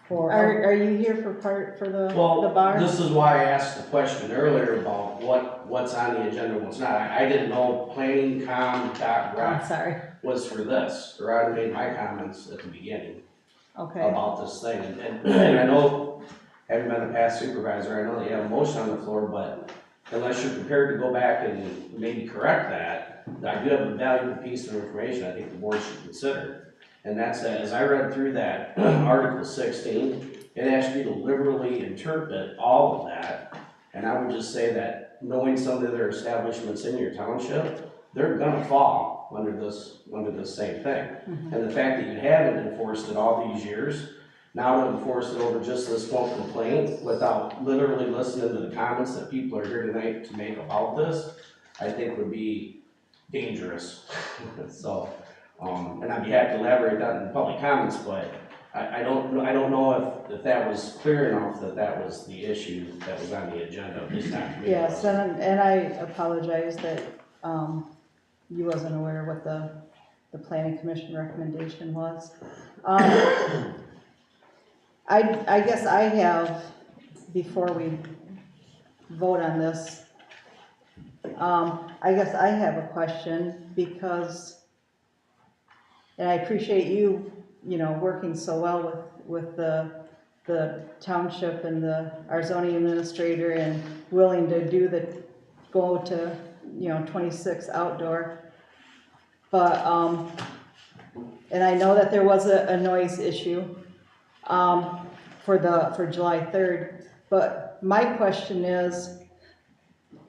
for. Are you here for the Well, bar? this is why I asked the question earlier about what's on the agenda and what's not. I didn't know planning I'm com.rec sorry, was for this, or I made my comments at the beginning okay. about this thing. And I know, having been a past supervisor, I know that you have a motion on the floor, but unless you're prepared to go back and maybe correct that, I do have a valuable piece of information I think the board should consider. And that's that, as I read through that, Article 16, it asks you to liberally interpret all of that. And I would just say that knowing some of the other establishments in your township, they're gonna fall under this same thing. And the fact that you haven't enforced it all these years, now to enforce it over just this one complaint without literally listening to the comments that people are here tonight to make about this, I think would be dangerous. So, and I'd be happy to elaborate that in public comments, but I don't know if that was clear enough that was the issue that was on the agenda, at least not to me. Yes, and I apologize that, you wasn't aware what the planning commission recommendation was. I guess I have, before we vote on this, I guess I have a question because, and I appreciate you, working so well with the township and our zoning administrator and willing to go to, 26 outdoor. But, and I know that there was a noise issue, for July 3rd, but my question is,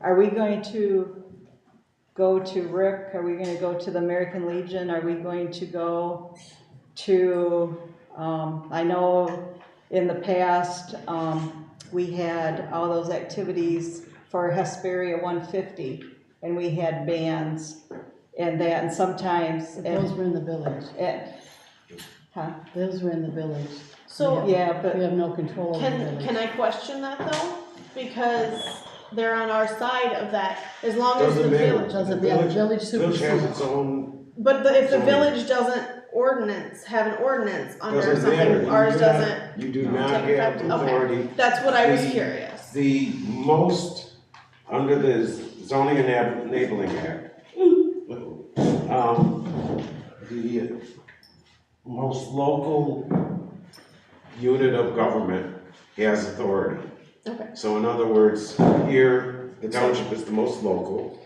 are we going to go to Rick? Are we going to go to the American Legion? Are we going to go to, I know in the past, we had all those activities for Hesperia 150, and we had bands and that, and sometimes. Those were in the village. Those were in the village. So, Yeah, but. We have no control over the village. can I question that though? Because they're on our side of that, as long as the Doesn't matter. village, Doesn't, yeah, the village Village has supersedes. its own, but if the Zoning. village doesn't ordinance, have an ordinance under Doesn't something, matter. ours You do not- doesn't You do not take have effect? authority. Okay, that's what I was The- curious. The most, under the zoning and enabling act, the most local unit of government has authority. Okay, So in other words, here, the township is the most local.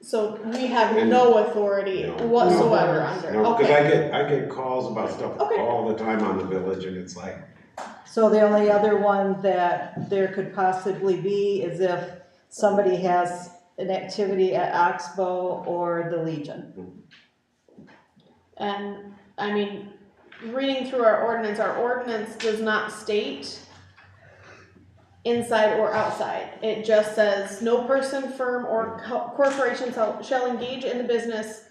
so we have And- no authority No. whatsoever under, No, because okay. I get calls about stuff Okay. all the time on the village, and it's like, So the only other one that there could possibly be is if somebody has an activity at Oxbow or the Legion. And, I mean, reading through our ordinance does not state inside or outside. It just says, no person, firm, or corporation shall engage in the business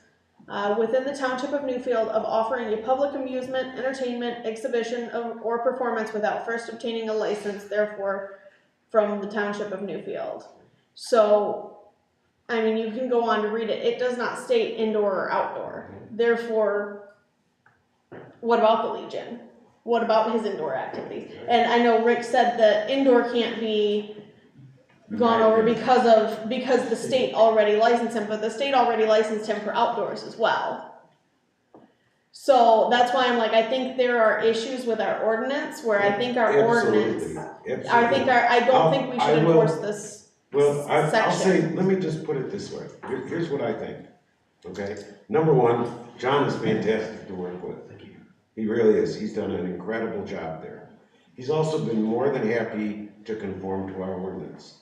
within the township of Newfield of offering a public amusement, entertainment, exhibition, or performance without first obtaining a license, therefore, from the township of Newfield. So, I mean, you can go on to read it. It does not state indoor or outdoor. Therefore, what about the Legion? What about his indoor activities? And I know Rick said that indoor can't be gone over because the state already licensed him, but the state already licensed him for outdoors as well. So that's why I'm like, I think there are issues with our ordinance where I think our ordinance, absolutely. I don't think we should I will- enforce this Well, I'll say, section. let me just put it this way. Here's what I think, okay? Number one, John is fantastic to work with. He really is. He's done an incredible job there. He's also been more than happy to conform to our ordinance.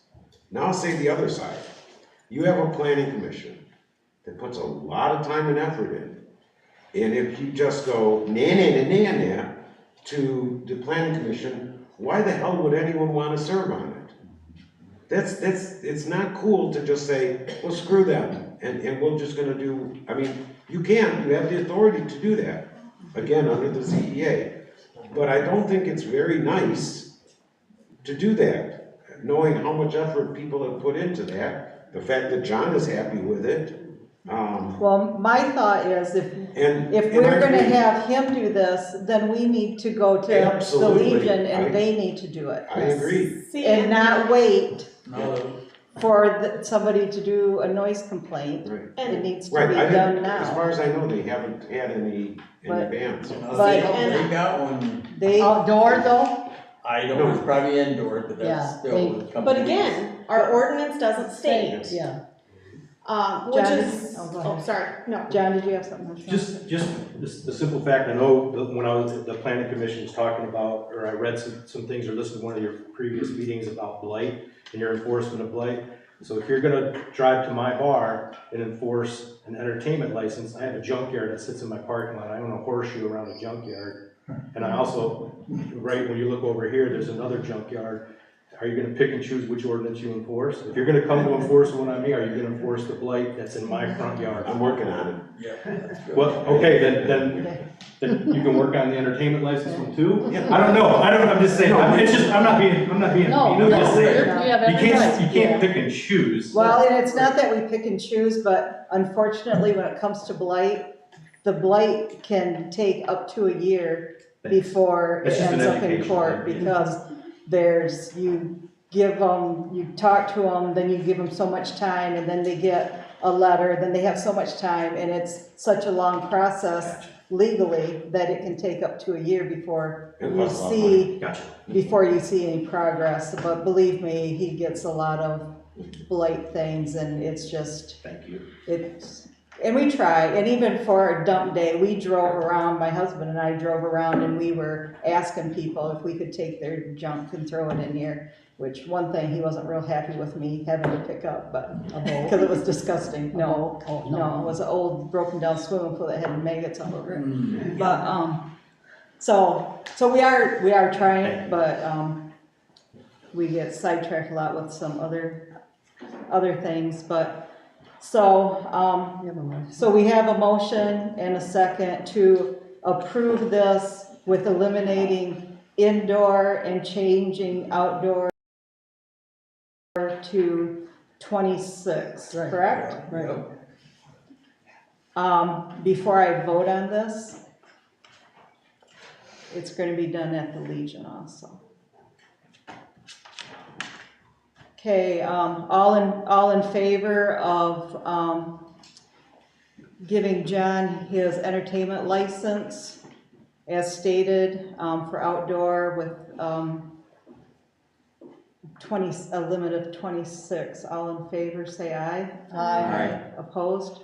Now I'll say the other side. You have a planning commission that puts a lot of time and effort in. And if you just go nah to the planning commission, why the hell would anyone want to serve on it? It's not cool to just say, well, screw them, and we're just gonna do, I mean, you have the authority to do that, again, under the ZEA. But I don't think it's very nice to do that, knowing how much effort people have put into that, the fact that John is happy with it. Well, my thought is if And we're I gonna agree. have him do this, then we need to go to the Absolutely. Legion and they need to do it. I agree. See, And not wait Now, for somebody to do a noise complaint. Right. It needs to Right, be I done didn't, as now. far as I know, they haven't had any But- bans. they got one, They, Outdoor though? I don't know, it's probably indoor, but Yeah, that's still a couple but weeks. again, our ordinance doesn't state, Yeah. which John, is, go oh, ahead. sorry, no. John, did you have something? Just the simple fact, I know that when I was at the planning commission was talking about, or I read some things or listened to one of your previous meetings about blight and your enforcement of blight. So if you're gonna drive to my bar and enforce an entertainment license, I have a junkyard that sits in my parking lot. I own a horseshoe around a junkyard. And I also, right, when you look over here, there's another junkyard. Are you gonna pick and choose which ordinance you enforce? If you're gonna come to enforce one on me, are you gonna enforce the blight that's in my front yard? I'm working on it. Yeah, that's good. Well, okay, then you can work on the entertainment license one too? I don't know, I'm just saying, I'm not being, No, I'm just saying. you have You every right. can't pick and choose. Well, and it's not that we pick and choose, but unfortunately, when it comes to blight, the blight can take up to a year before it It's just an ends up in education court, thing. because you talk to them, then you give them so much time, and then they get a letter, then they have so much time, and it's such a long process legally that it can take up to a year before It you costs a lot of see, Gotcha. any progress. But believe me, he gets a lot of blight things, and it's just, Thank you. and we try, and even for our dump day, we drove around, my husband and I drove around, and we were asking people if we could take their junk and throw it in here, which one thing, he wasn't real happy with me having to pick up, but, because it was disgusting. No, Oh, no, it was an old broken down swimming pool that had maggots all over it. Mm. But, so we are trying, but, we get sidetracked a lot with some other things, but, so, You have a motion. so we have a motion and a second to approve this with eliminating indoor and changing outdoor to 26, Right. correct? Right. Before I vote on this, it's gonna be done at the Legion also. Okay, all in favor of, giving John his entertainment license as stated, for outdoor with, a limit of 26. All in favor, say aye. Aye. Opposed?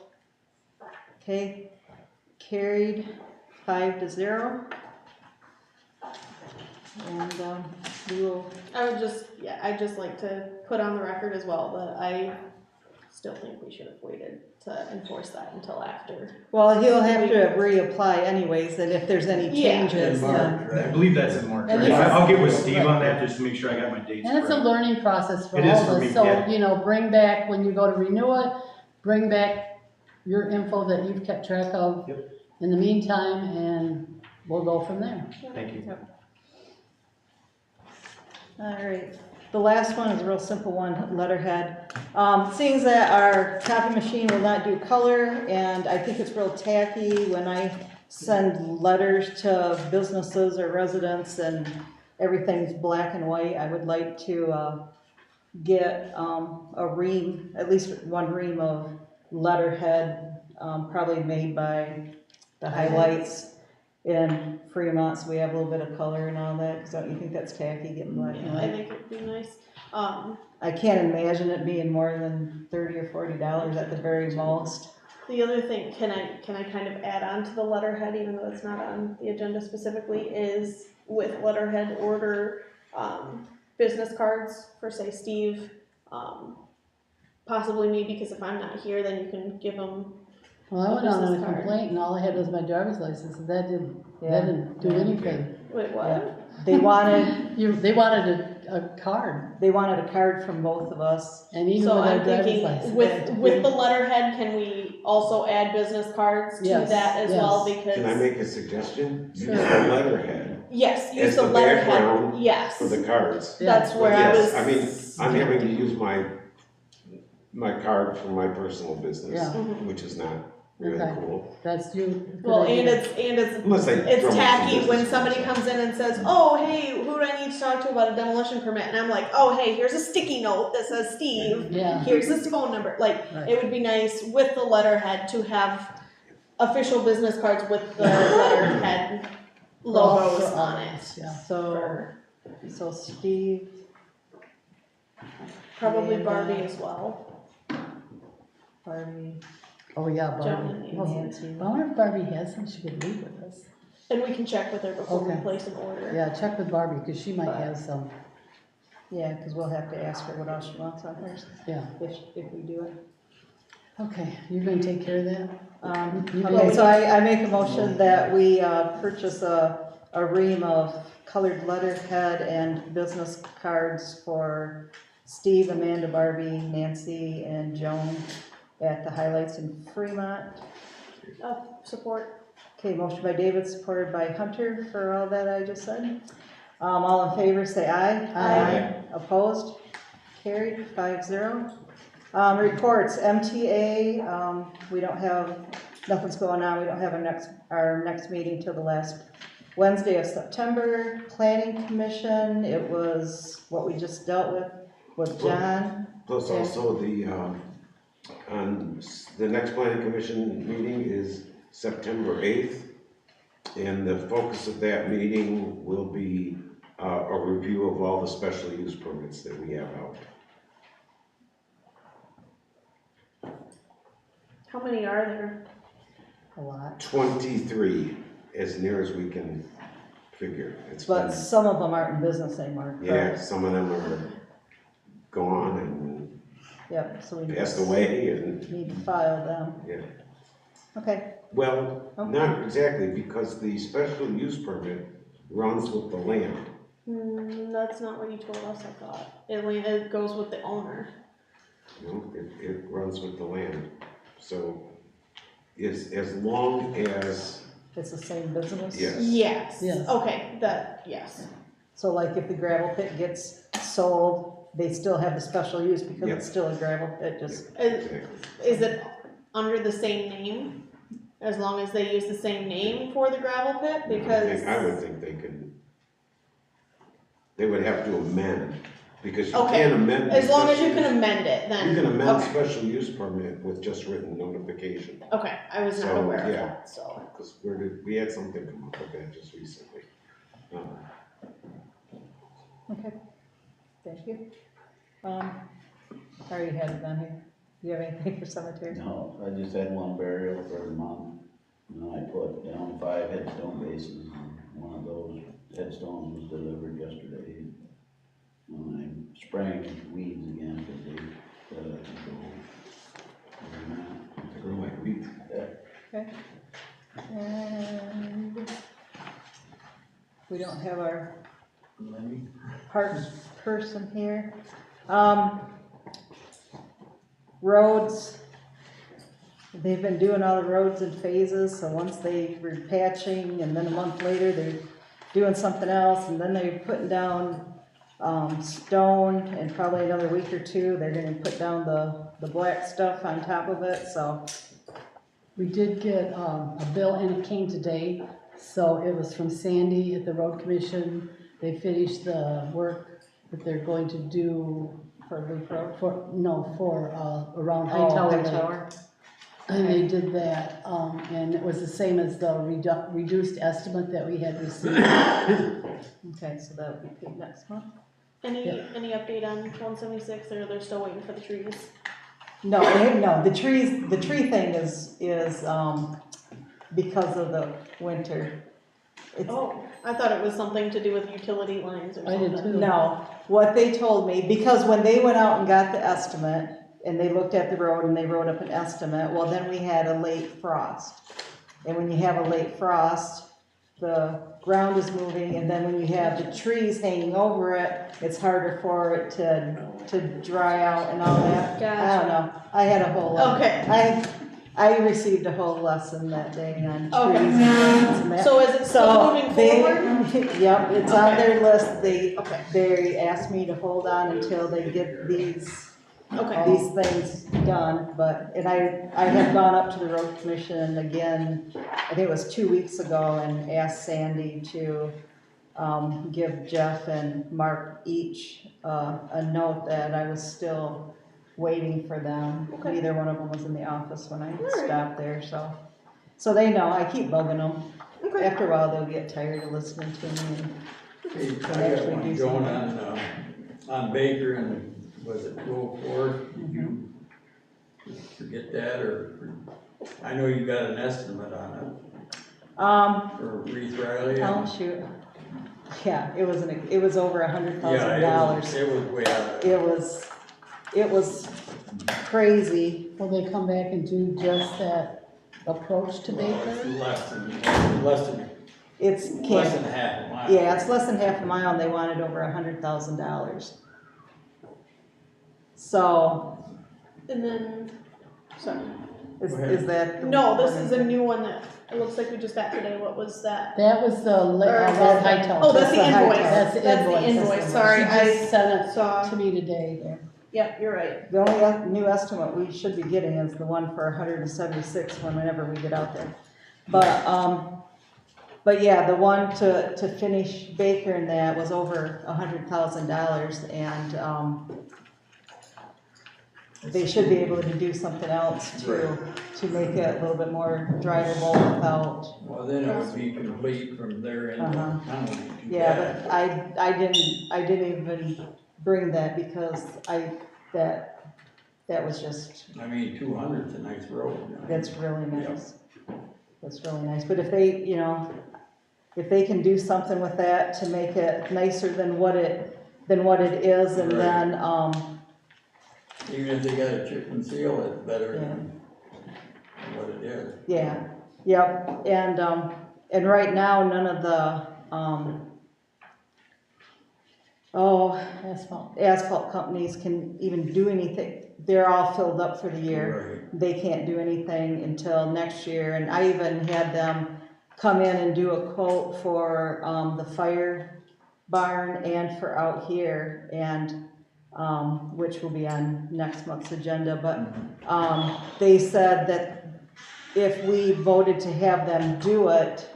Okay, carried 5-0. And, we will, I'd just like to put on the record as well that I still think we should have waited to enforce that until after. well, he'll have to reapply anyways, and if there's any Yeah. changes, In then. March, I right? believe that's in March. And right? it's- I'll get with Steve on that, just to make sure I got my dates And it's a correct. learning process for It is all for of me, us, so, yeah. you know, bring back, when you go to renew it, bring back your info that you've kept track of Yep. in the meantime, and we'll go from there. Thank you. All right, the last one is a real simple one, letterhead. Seeing that our copy machine will not do color, and I think it's real tacky when I send letters to businesses or residents and everything's black and white, I would like to, get, a ream, at least one ream of letterhead, probably made by the highlights in Fremont, so we have a little bit of color and all that, because don't you think that's tacky, getting black and Yeah, I white? think it'd be nice. I can't imagine it being more than $30 or $40 at the very most. The other thing, can I kind of add on to the letterhead, even though it's not on the agenda specifically, is with letterhead order, business cards for, say, Steve, possibly me, because if I'm not here, then you can give them. Well, I went on a Business card. complaint, and all I had was my driver's license, and that Yeah. didn't do anything. Wait, what? Yeah. They wanted They wanted a card, a card from both of us. and even So with our I'm driver's thinking, license. with the letterhead, can we also add business cards to Yes, that as well? yes. Because Can I make a suggestion? Use Sure. the letterhead yes, use as the the letterhead. background Yes, for the cards. that's where I was. Yes, I mean, I'm having to use my card for my personal business, Yeah. Mhm. which is not really Okay. cool. That's you. good Well, and idea. it's Unless they it's throw me some tacky when business somebody cards. comes in and says, "Oh, hey, who do I need to talk to about a demolition permit?" And I'm like, "Oh, hey, here's a sticky note that says Steve. Yeah, Here's his phone number." Like, right. it would be nice with the letterhead to have official business cards with the letterhead logos For on all it. of us, Yeah. So Steve, Probably And, Barbie as well. Barbie, Oh, yeah, Joan Barbie. and Well, Nancy. I wonder if Barbie has some she could leave with us. And we can check with her before we Okay. place an order. Yeah, check with Barbie, because she might have some, Yeah, because we'll have to ask her what else she wants on hers, yeah. if we do it. Okay, you're gonna take care of that? You Okay, can- so I make a motion that we, purchase a ream of colored letterhead and business cards for Steve, Amanda, Barbie, Nancy, and Joan at the Highlights in Fremont. Support. Okay, motion by David, supported by Hunter for all that I just said. All in favor, say aye. Aye. Opposed? Carried, 5-0. Reports, MTA, we don't have, nothing's going on, we don't have our next meeting till the last Wednesday of September. Planning Commission, it was what we just dealt with John. Plus Okay. also the next planning commission meeting is September 8th. And the focus of that meeting will be a review of all the special use permits that we have out. How many are there? A lot. 23, as near as we can figure. It's But been, some of them aren't in business anymore, yeah, correct? some of them are gone and Yep, so we passed away and, need to file them. yeah. Okay, Well, Okay. not exactly, because the special use permit runs with the land. That's not what you told us, I thought. It goes with the owner. No, it runs with the land. So as long as, it's the same business? yes. Yes. Yes. Okay, yes. So like if the gravel pit gets sold, they still have the special use because Yep. it's still a gravel pit, just, Is it under the same name? as long as they use the same name for the gravel pit, because. I would think they would have to amend, because you Okay, can't amend. As long as you special can use- amend it, then. You can amend Okay. special use permit with just written notification, Okay, I was not So, aware of yeah. that, so. because we had something come up with that just recently. Okay, thank you. I already had it down here. Do you have anything for cemetery? No, I just had one burial for the month, and then I put down 5 headstone bases, and one of those headstones was delivered yesterday. And I'm spraying weeds again, because they got out of control. They grow like weeds. Okay. And we don't have our Lenny? parks person here. Roads, they've been doing all the roads in phases, so once they were patching, and then a month later, they're doing something else, and then they're putting down, stone, and probably another week or two, they're gonna put down the black stuff on top of it, so. We did get a bill and it came today, so it was from Sandy at the road commission. They finished the work that they're going to do For Loop Road. for around Oh, Hightower High Lake. Tower. And they did that, and it was the same as the reduced estimate that we had received. Okay, so that will be paid next month. Any Yeah. update on 176, or they're still waiting for the trees? No, the tree thing is, because of the winter. It's, Oh, I thought it was something to do with utility lines or I something. did too. no, what they told me, because when they went out and got the estimate, and they looked at the road and they wrote up an estimate, well, then we had a late frost. And when you have a late frost, the ground is moving, and then when you have the trees hanging over it, it's harder for it to dry out and all that. I Gotcha. don't know, I had a whole, Okay. I received a whole lesson that day on Okay. trees and plants and that. So is it still moving forward? Yep, it's on Okay. their list, they Okay, asked me to hold on until they get okay. these things done, but, and I had gone up to the road commission again, I think it was 2 weeks ago, and asked Sandy to, give Jeff and Mark each, a note that I was still waiting for them. Okay. Neither one of them was in the office when I Alright. stopped there, so they know, I keep bugging them. Okay. After a while, they'll get tired of listening to me, and Hey, I got actually one do going something. on Baker and, was it 204? Did you forget that, or, I know you got an estimate on it, for Reeve Riley? oh, shoot. Yeah, it was over $100,000. Yeah, it was way out of. It was crazy. Will they come back and do just that approach to Well, it's Baker? less than half a mile. Yeah, it's less than half a mile, and they wanted over $100,000. So, And then, sorry. is that? the No, this one? is a new one that, it looks like we just got today. What was that? That was the, Or- that Hightower. Oh, that's the That's the invoice. That's the That's the invoice. invoice, sorry, She I just sent it saw, to me today. yep, you're right. The only new estimate we should be getting is the one for 176 whenever we get out there. But yeah, the one to finish Baker and that was over $100,000, and, they should be able to do something else to make it a little bit more drivable without, Well, then it would be complete from there into town. yeah, but I didn't even bring that because that was just, I mean, 200's a nice road. that's really nice. That's really nice, but if they, if they can do something with that to make it nicer than what it is, and Right. then, Even if they got a chip and seal, it's better than what it is. yeah, yep, and right now, none of the, asphalt companies can even do anything. They're all filled up for the year. Right. They can't do anything until next year, and I even had them come in and do a quote for, the fire barn and for out here, and, which will be on next month's agenda, but, they said that if we voted to have them do it,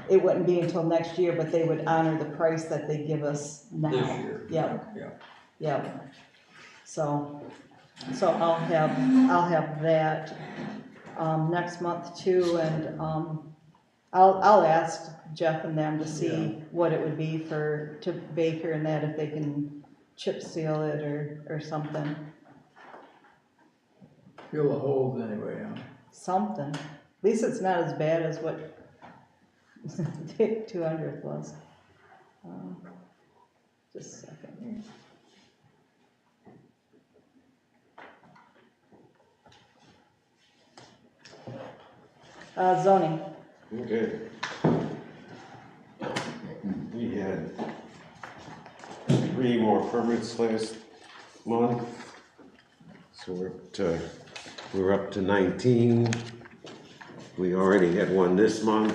it wouldn't be until next year, but they would honor the price that they give us now. This year. Yep. Yeah. Yep. So I'll have that, next month too, and, I'll ask Jeff and them to see what it would be to Baker and that, if they can chip seal it or something, Fill the holes anyway, huh? something. At least it's not as bad as what 200th was. Just a second here. Zoning. Okay. We had 3 more permits last month. So we're up to 19. We already had one this month.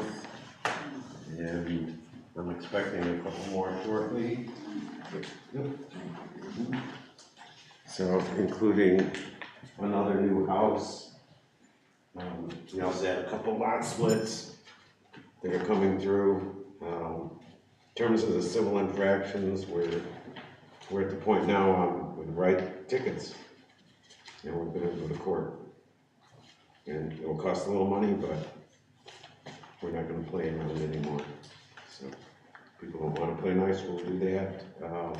And I'm expecting a couple more shortly. So including another new house. We also had a couple lot splits that are coming through. In terms of the civil infractions, we're at the point now with write tickets. And we're gonna go to court. And it will cost a little money, but we're not gonna play around anymore. So people don't wanna play nice, we'll do that. I'm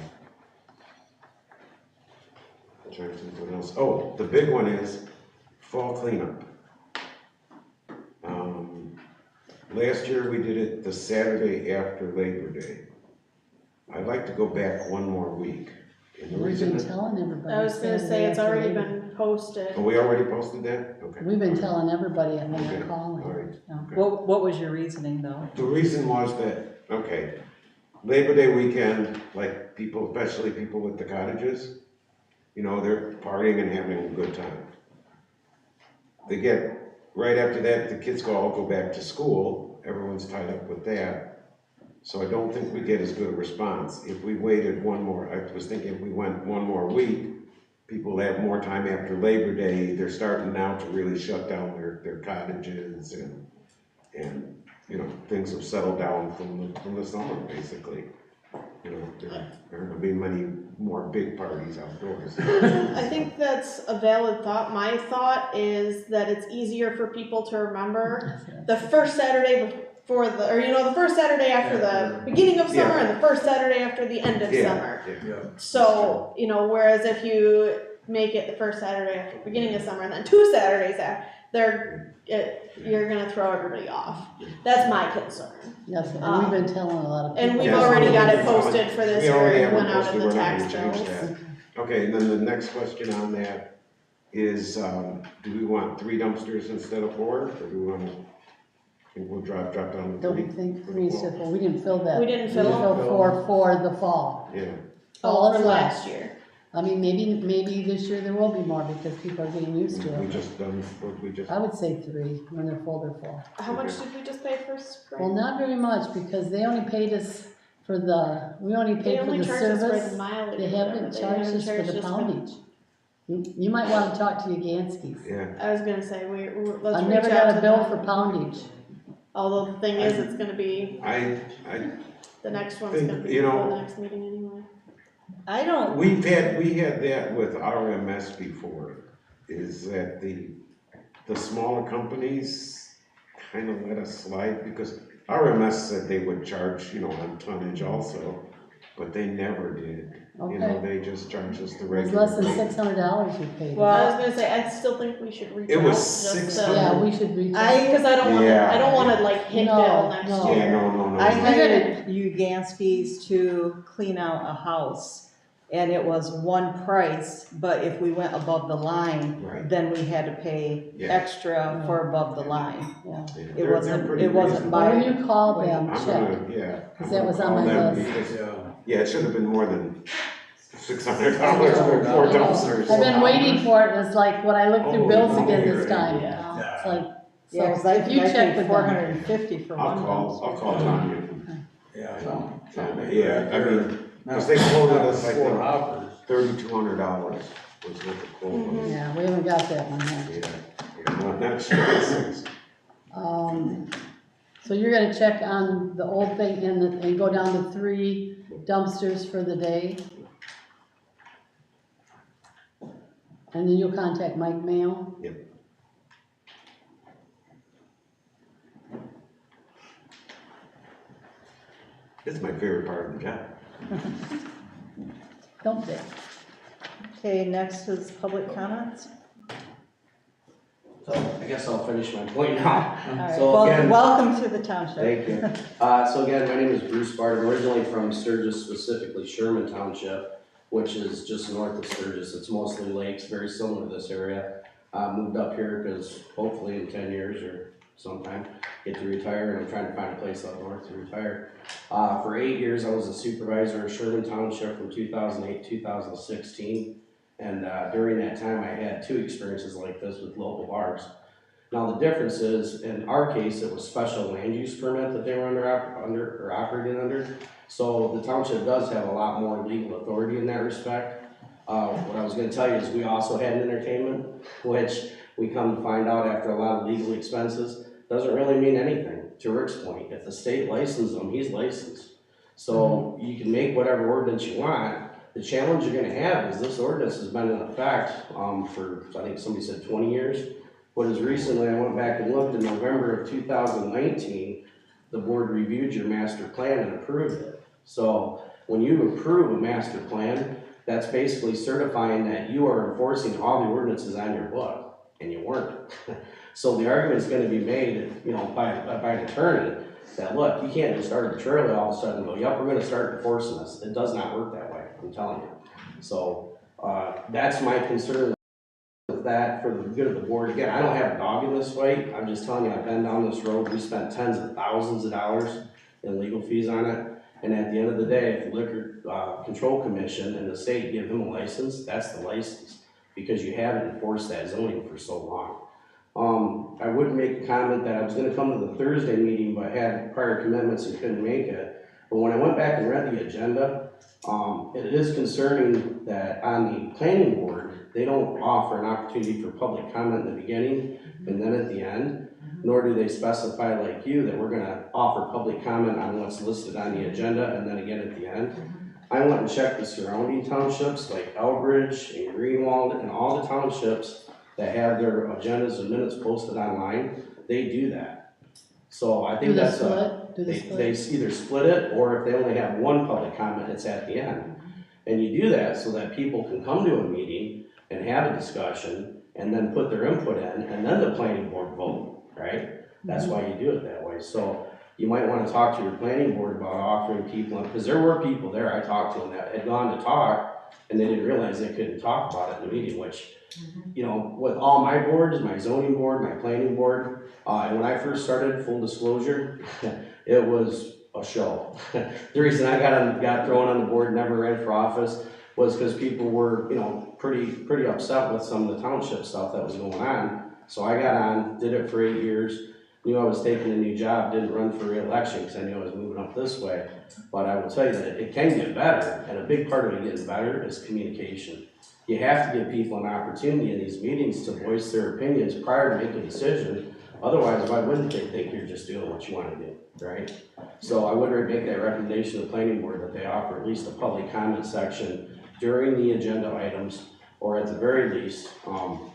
trying to think what else. Oh, the big one is fall cleanup. Last year we did it the Saturday after Labor Day. I'd like to go back one more week. And the We've reason been that- telling everybody. I was gonna say, Saturday it's after already Labor- been posted. Oh, we already posted that? Okay. We've been telling everybody and Okay, they're calling. all right. Yeah. Okay. What was your reasoning though? The reason was that, okay, Labor Day weekend, like people, especially people with the cottages, you know, they're partying and having a good time. They get, right after that, the kids all go back to school, everyone's tied up with that. So I don't think we get as good a response. If we waited one more, I was thinking if we went one more week, people have more time after Labor Day, they're starting now to really shut down their cottages and, you know, things have settled down from the summer, basically. You know, there aren't gonna be many more big parties outdoors. I think that's a valid thought. My thought is that it's easier for people to remember the first Saturday before the first Saturday after the beginning of summer and the first Saturday after the end of summer. Yeah. So, you know, whereas if you make it the first Saturday after the beginning of summer and then 2 Saturdays after, you're gonna throw everybody off. That's my concern. Yes, and we've been telling a lot of people. And we've Yeah, already so got we- it posted for this We year already and have went it out posted, in the we're not tax gonna change bills. that. Okay, and then the next question on that is, do we want 3 dumpsters instead of 4, or do we want, think we'll drop down to 3? Don't think 3 is simple, we didn't fill that. We didn't fill them? 4 for the fall. Yeah, Oh, Fall for is last year. I mean, maybe this year there will be more because people are getting used to we it. just done, we just, I would say 3, when they're full, they're full. How much did we just pay for spring? Well, not very much, because they only paid us for we only They paid for only the charged us for service. the mileage. They or whatever. haven't They charged haven't us for charged the us poundage. You might wanna talk to your Ganskis. yeah. I was gonna say, let's I've reach never out got to a bill them. for poundage. Although the thing is, it's gonna be, I, the next one's Think, gonna be you know- before the next meeting anyway. I don't, we had that with RMS before, is that the smaller companies kind of let us slide, because RMS said they would charge, you know, on tonnage also, but they never did. You know, Okay. they just charged us the It was regular. less than rate. $600 you paid. Well, I was gonna say, I still think we should reach It out. was just 600. Yeah, we should reach out. Because I don't wanna, Yeah. I don't wanna like hit No, Bill next no. Yeah, year. no. I hired you Ganskis to clean out a house, and it was one price, but if we went above the line, Right. then we had to pay Yeah. extra for above the line. Yeah. Yeah, It they're wasn't, pretty it wasn't reasonable. Well, when by, you call them, I'm check. gonna, yeah. 'Cause I'm that gonna was on call my them list. because- Yeah, it should have been more than $600 for 4 dumpsters. I've been waiting for it, and it's like, when I look through Oh, bills oh, again you're this right. time, Yeah. it's like, yeah, cause so I if you think I check paid with them. $450 for one I'll call Tanya. Yeah. Yeah, I mean, because they quoted us, I 4 think, hoppers. $3,200 was what the quote was. Yeah, we haven't got that one yet. Yeah, I'm not sure it's 6. So you're gonna check on the old thing and go down to 3 dumpsters for the day? And then you'll contact Mike Mayo? It's my favorite part of the job. Don't they? Okay, next is public comments. So I guess I'll finish my point now. All right, So well, again- welcome to the township. Thank you. So again, my name is Bruce Bart. I'm originally from Sturgis, specifically Sherman Township, which is just north of Sturgis. It's mostly lakes, very similar to this area. Moved up here because hopefully in 10 years or sometime get to retire, and I'm trying to find a place up north to retire. For 8 years, I was a supervisor of Sherman Township from 2008 to 2016. And during that time, I had 2 experiences like this with local bars. Now, the difference is, in our case, it was special land use permit that they were operating under. So the township does have a lot more legal authority in that respect. What I was gonna tell you is we also had an entertainment, which we come to find out after a lot of legal expenses, doesn't really mean anything, to Rick's point. If the state licenses him, he's licensed. So you can make whatever ordinance you want. The challenge you're gonna have is this ordinance has been in effect for, I think somebody said 20 years. What is recently, I went back and looked in November of 2019, the board reviewed your master plan and approved it. So when you approve a master plan, that's basically certifying that you are enforcing all the ordinances on your book, and you weren't. So the argument is gonna be made, you know, by an attorney, that look, you can't just arbitrarily all of a sudden go, yep, we're gonna start enforcing this. It does not work that way, I'm telling you. So, that's my concern with that, for the good of the board. Again, I don't have a dog in this fight, I'm just telling you, I've been down this road, we spent tens of thousands of dollars in legal fees on it. And at the end of the day, if the Liquor Control Commission and the state give him a license, that's the license, because you haven't enforced that zoning for so long. I would make a comment that I was gonna come to the Thursday meeting, but had prior commitments and couldn't make it. But when I went back and read the agenda, it is concerning that on the planning board, they don't offer an opportunity for public comment in the beginning and then at the end, nor do they specify like you that we're gonna offer public comment on what's listed on the agenda and then again at the end. I went and checked the surrounding townships like Elbridge and Greenwald and all the townships that have their agendas and minutes posted online, they do that. So I think that's they either split it, or if they only have one public comment, it's at the end. And you do that so that people can come to a meeting and have a discussion and then put their input in, and then the planning board vote, right? That's why you do it that way. So you might want to talk to your planning board about offering people, because there were people there, I talked to them that had gone to talk and they didn't realize they couldn't talk about it in the meeting, which, you know, with all my boards, my zoning board, my planning board, and when I first started, full disclosure, it was a show. The reason I got thrown on the board, never ran for office, was because people were, you know, pretty upset with some of the township stuff that was going on. So I got on, did it for 8 years, knew I was taking a new job, didn't run for re-election because I knew I was moving up this way. But I will tell you that it can get better, and a big part of it getting better is communication. You have to give people an opportunity in these meetings to voice their opinions prior to making a decision. Otherwise, why wouldn't they think you're just doing what you want to do, right? So I would make that recommendation to the planning board that they offer at least a public comment section during the agenda items, or at the very least,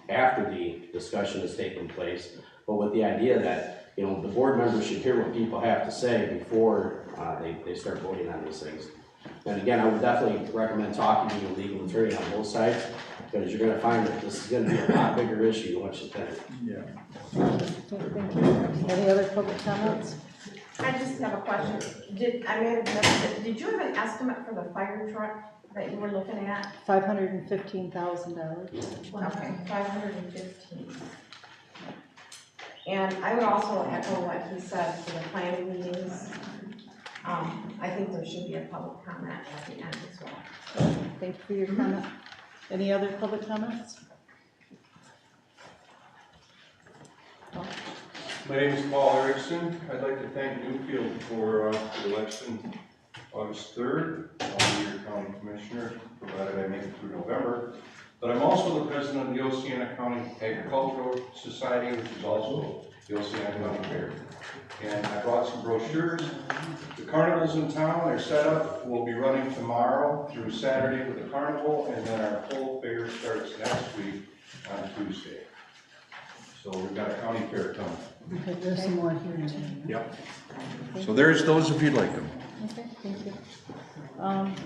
after the discussion has taken place, but with the idea that, you know, the board members should hear what people have to say before they start voting on these things. And again, I would definitely recommend talking to a legal attorney on both sides, because you're gonna find that this is gonna be a lot bigger issue than what you think. Yeah. Thank you. Any other public comments? I just have a question. I may have missed it. Did you have an estimate for the fire truck that you were looking at? $515,000. Okay, 515. And I would also echo what he said for the planning meetings. I think there should be a public comment at the end as well. Thank you for your comment. Any other public comments? My name is Paul Erickson. I'd like to thank Newfield for the election August 3rd. I'll be your county commissioner, provided I make it through November. But I'm also the president of the Oceana County Agricultural Society, which is also you'll see on County Fair. And I brought some brochures. The carnivals in town are set up. We'll be running tomorrow through Saturday with the carnival, and then our full fair starts next week on Tuesday. So we've got a county fair coming. Okay, there's some more here too. Yep. So there's those if you'd like them. Okay, thank you.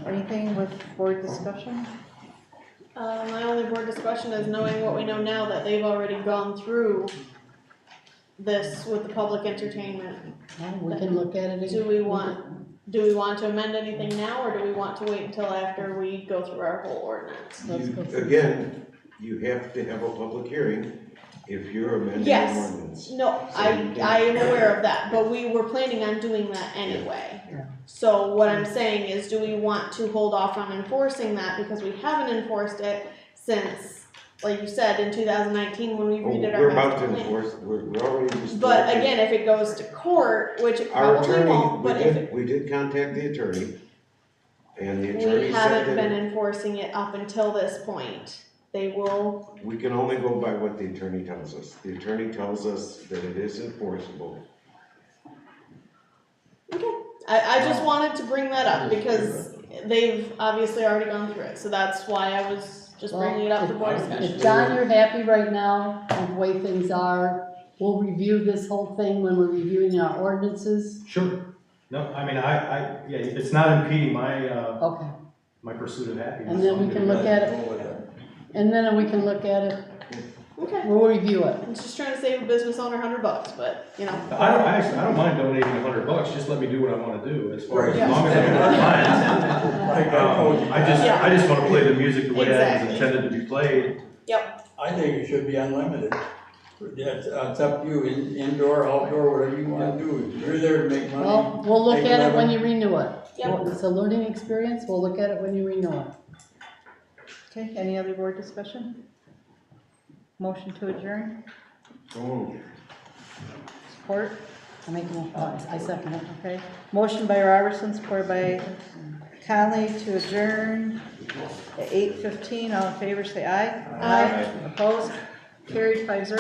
Anything with board discussion? My only board discussion is knowing what we know now, that they've already gone through this with the public entertainment. Well, we can look at it again. Do we want to amend anything now, or do we want to wait until after we go through our whole ordinance? Let's go through. Again, you have to have a public hearing if you're amending an Yes. ordinance. No, So you can- I am aware of that, but we were planning on doing that anyway. Yeah. So what I'm saying is, do we want to hold off on enforcing that, because we haven't enforced it since, like you said, in 2019 when we Oh, redid our we're about master to plan. enforce, we're already. just- But again, if it goes to court, which it Our probably attorney, won't, but if it, we did contact the attorney, and the attorney we said haven't been that enforcing it up until this point. They will, we can only go by what the attorney tells us. The attorney tells us that it is enforceable. I just wanted to bring that up because they've obviously already gone through it, so that's why I was just bringing it up for board If discussion. John, you're happy right now with the way things are, we'll review this whole thing when we're reviewing our ordinances. Sure. No, I mean, yeah, it's not impeding my, Okay, my pursuit of happiness. and then we can look at it, and then we can look at it, Okay, we'll review it. I'm just trying to save a business owner $100, but, you know. I don't mind donating $100, just let me do what I wanna do, as far as Yeah. long as I don't Like I told you. I just wanna play the music the way it was Exactly. intended to be played. I think it should be unlimited. It's up to you, indoor, outdoor, whatever you wanna do. You're there to make money. Well, we'll look Take at it when whatever. you renew it. Yep. Well, it's a learning experience, we'll look at it when you renew it. Okay, any other board discussion? Motion to adjourn, support, I second it. okay. Motion by Robertson, supported by Conley to adjourn at 8:15. All in favor, say aye. Aye. Opposed? Carried 5-0.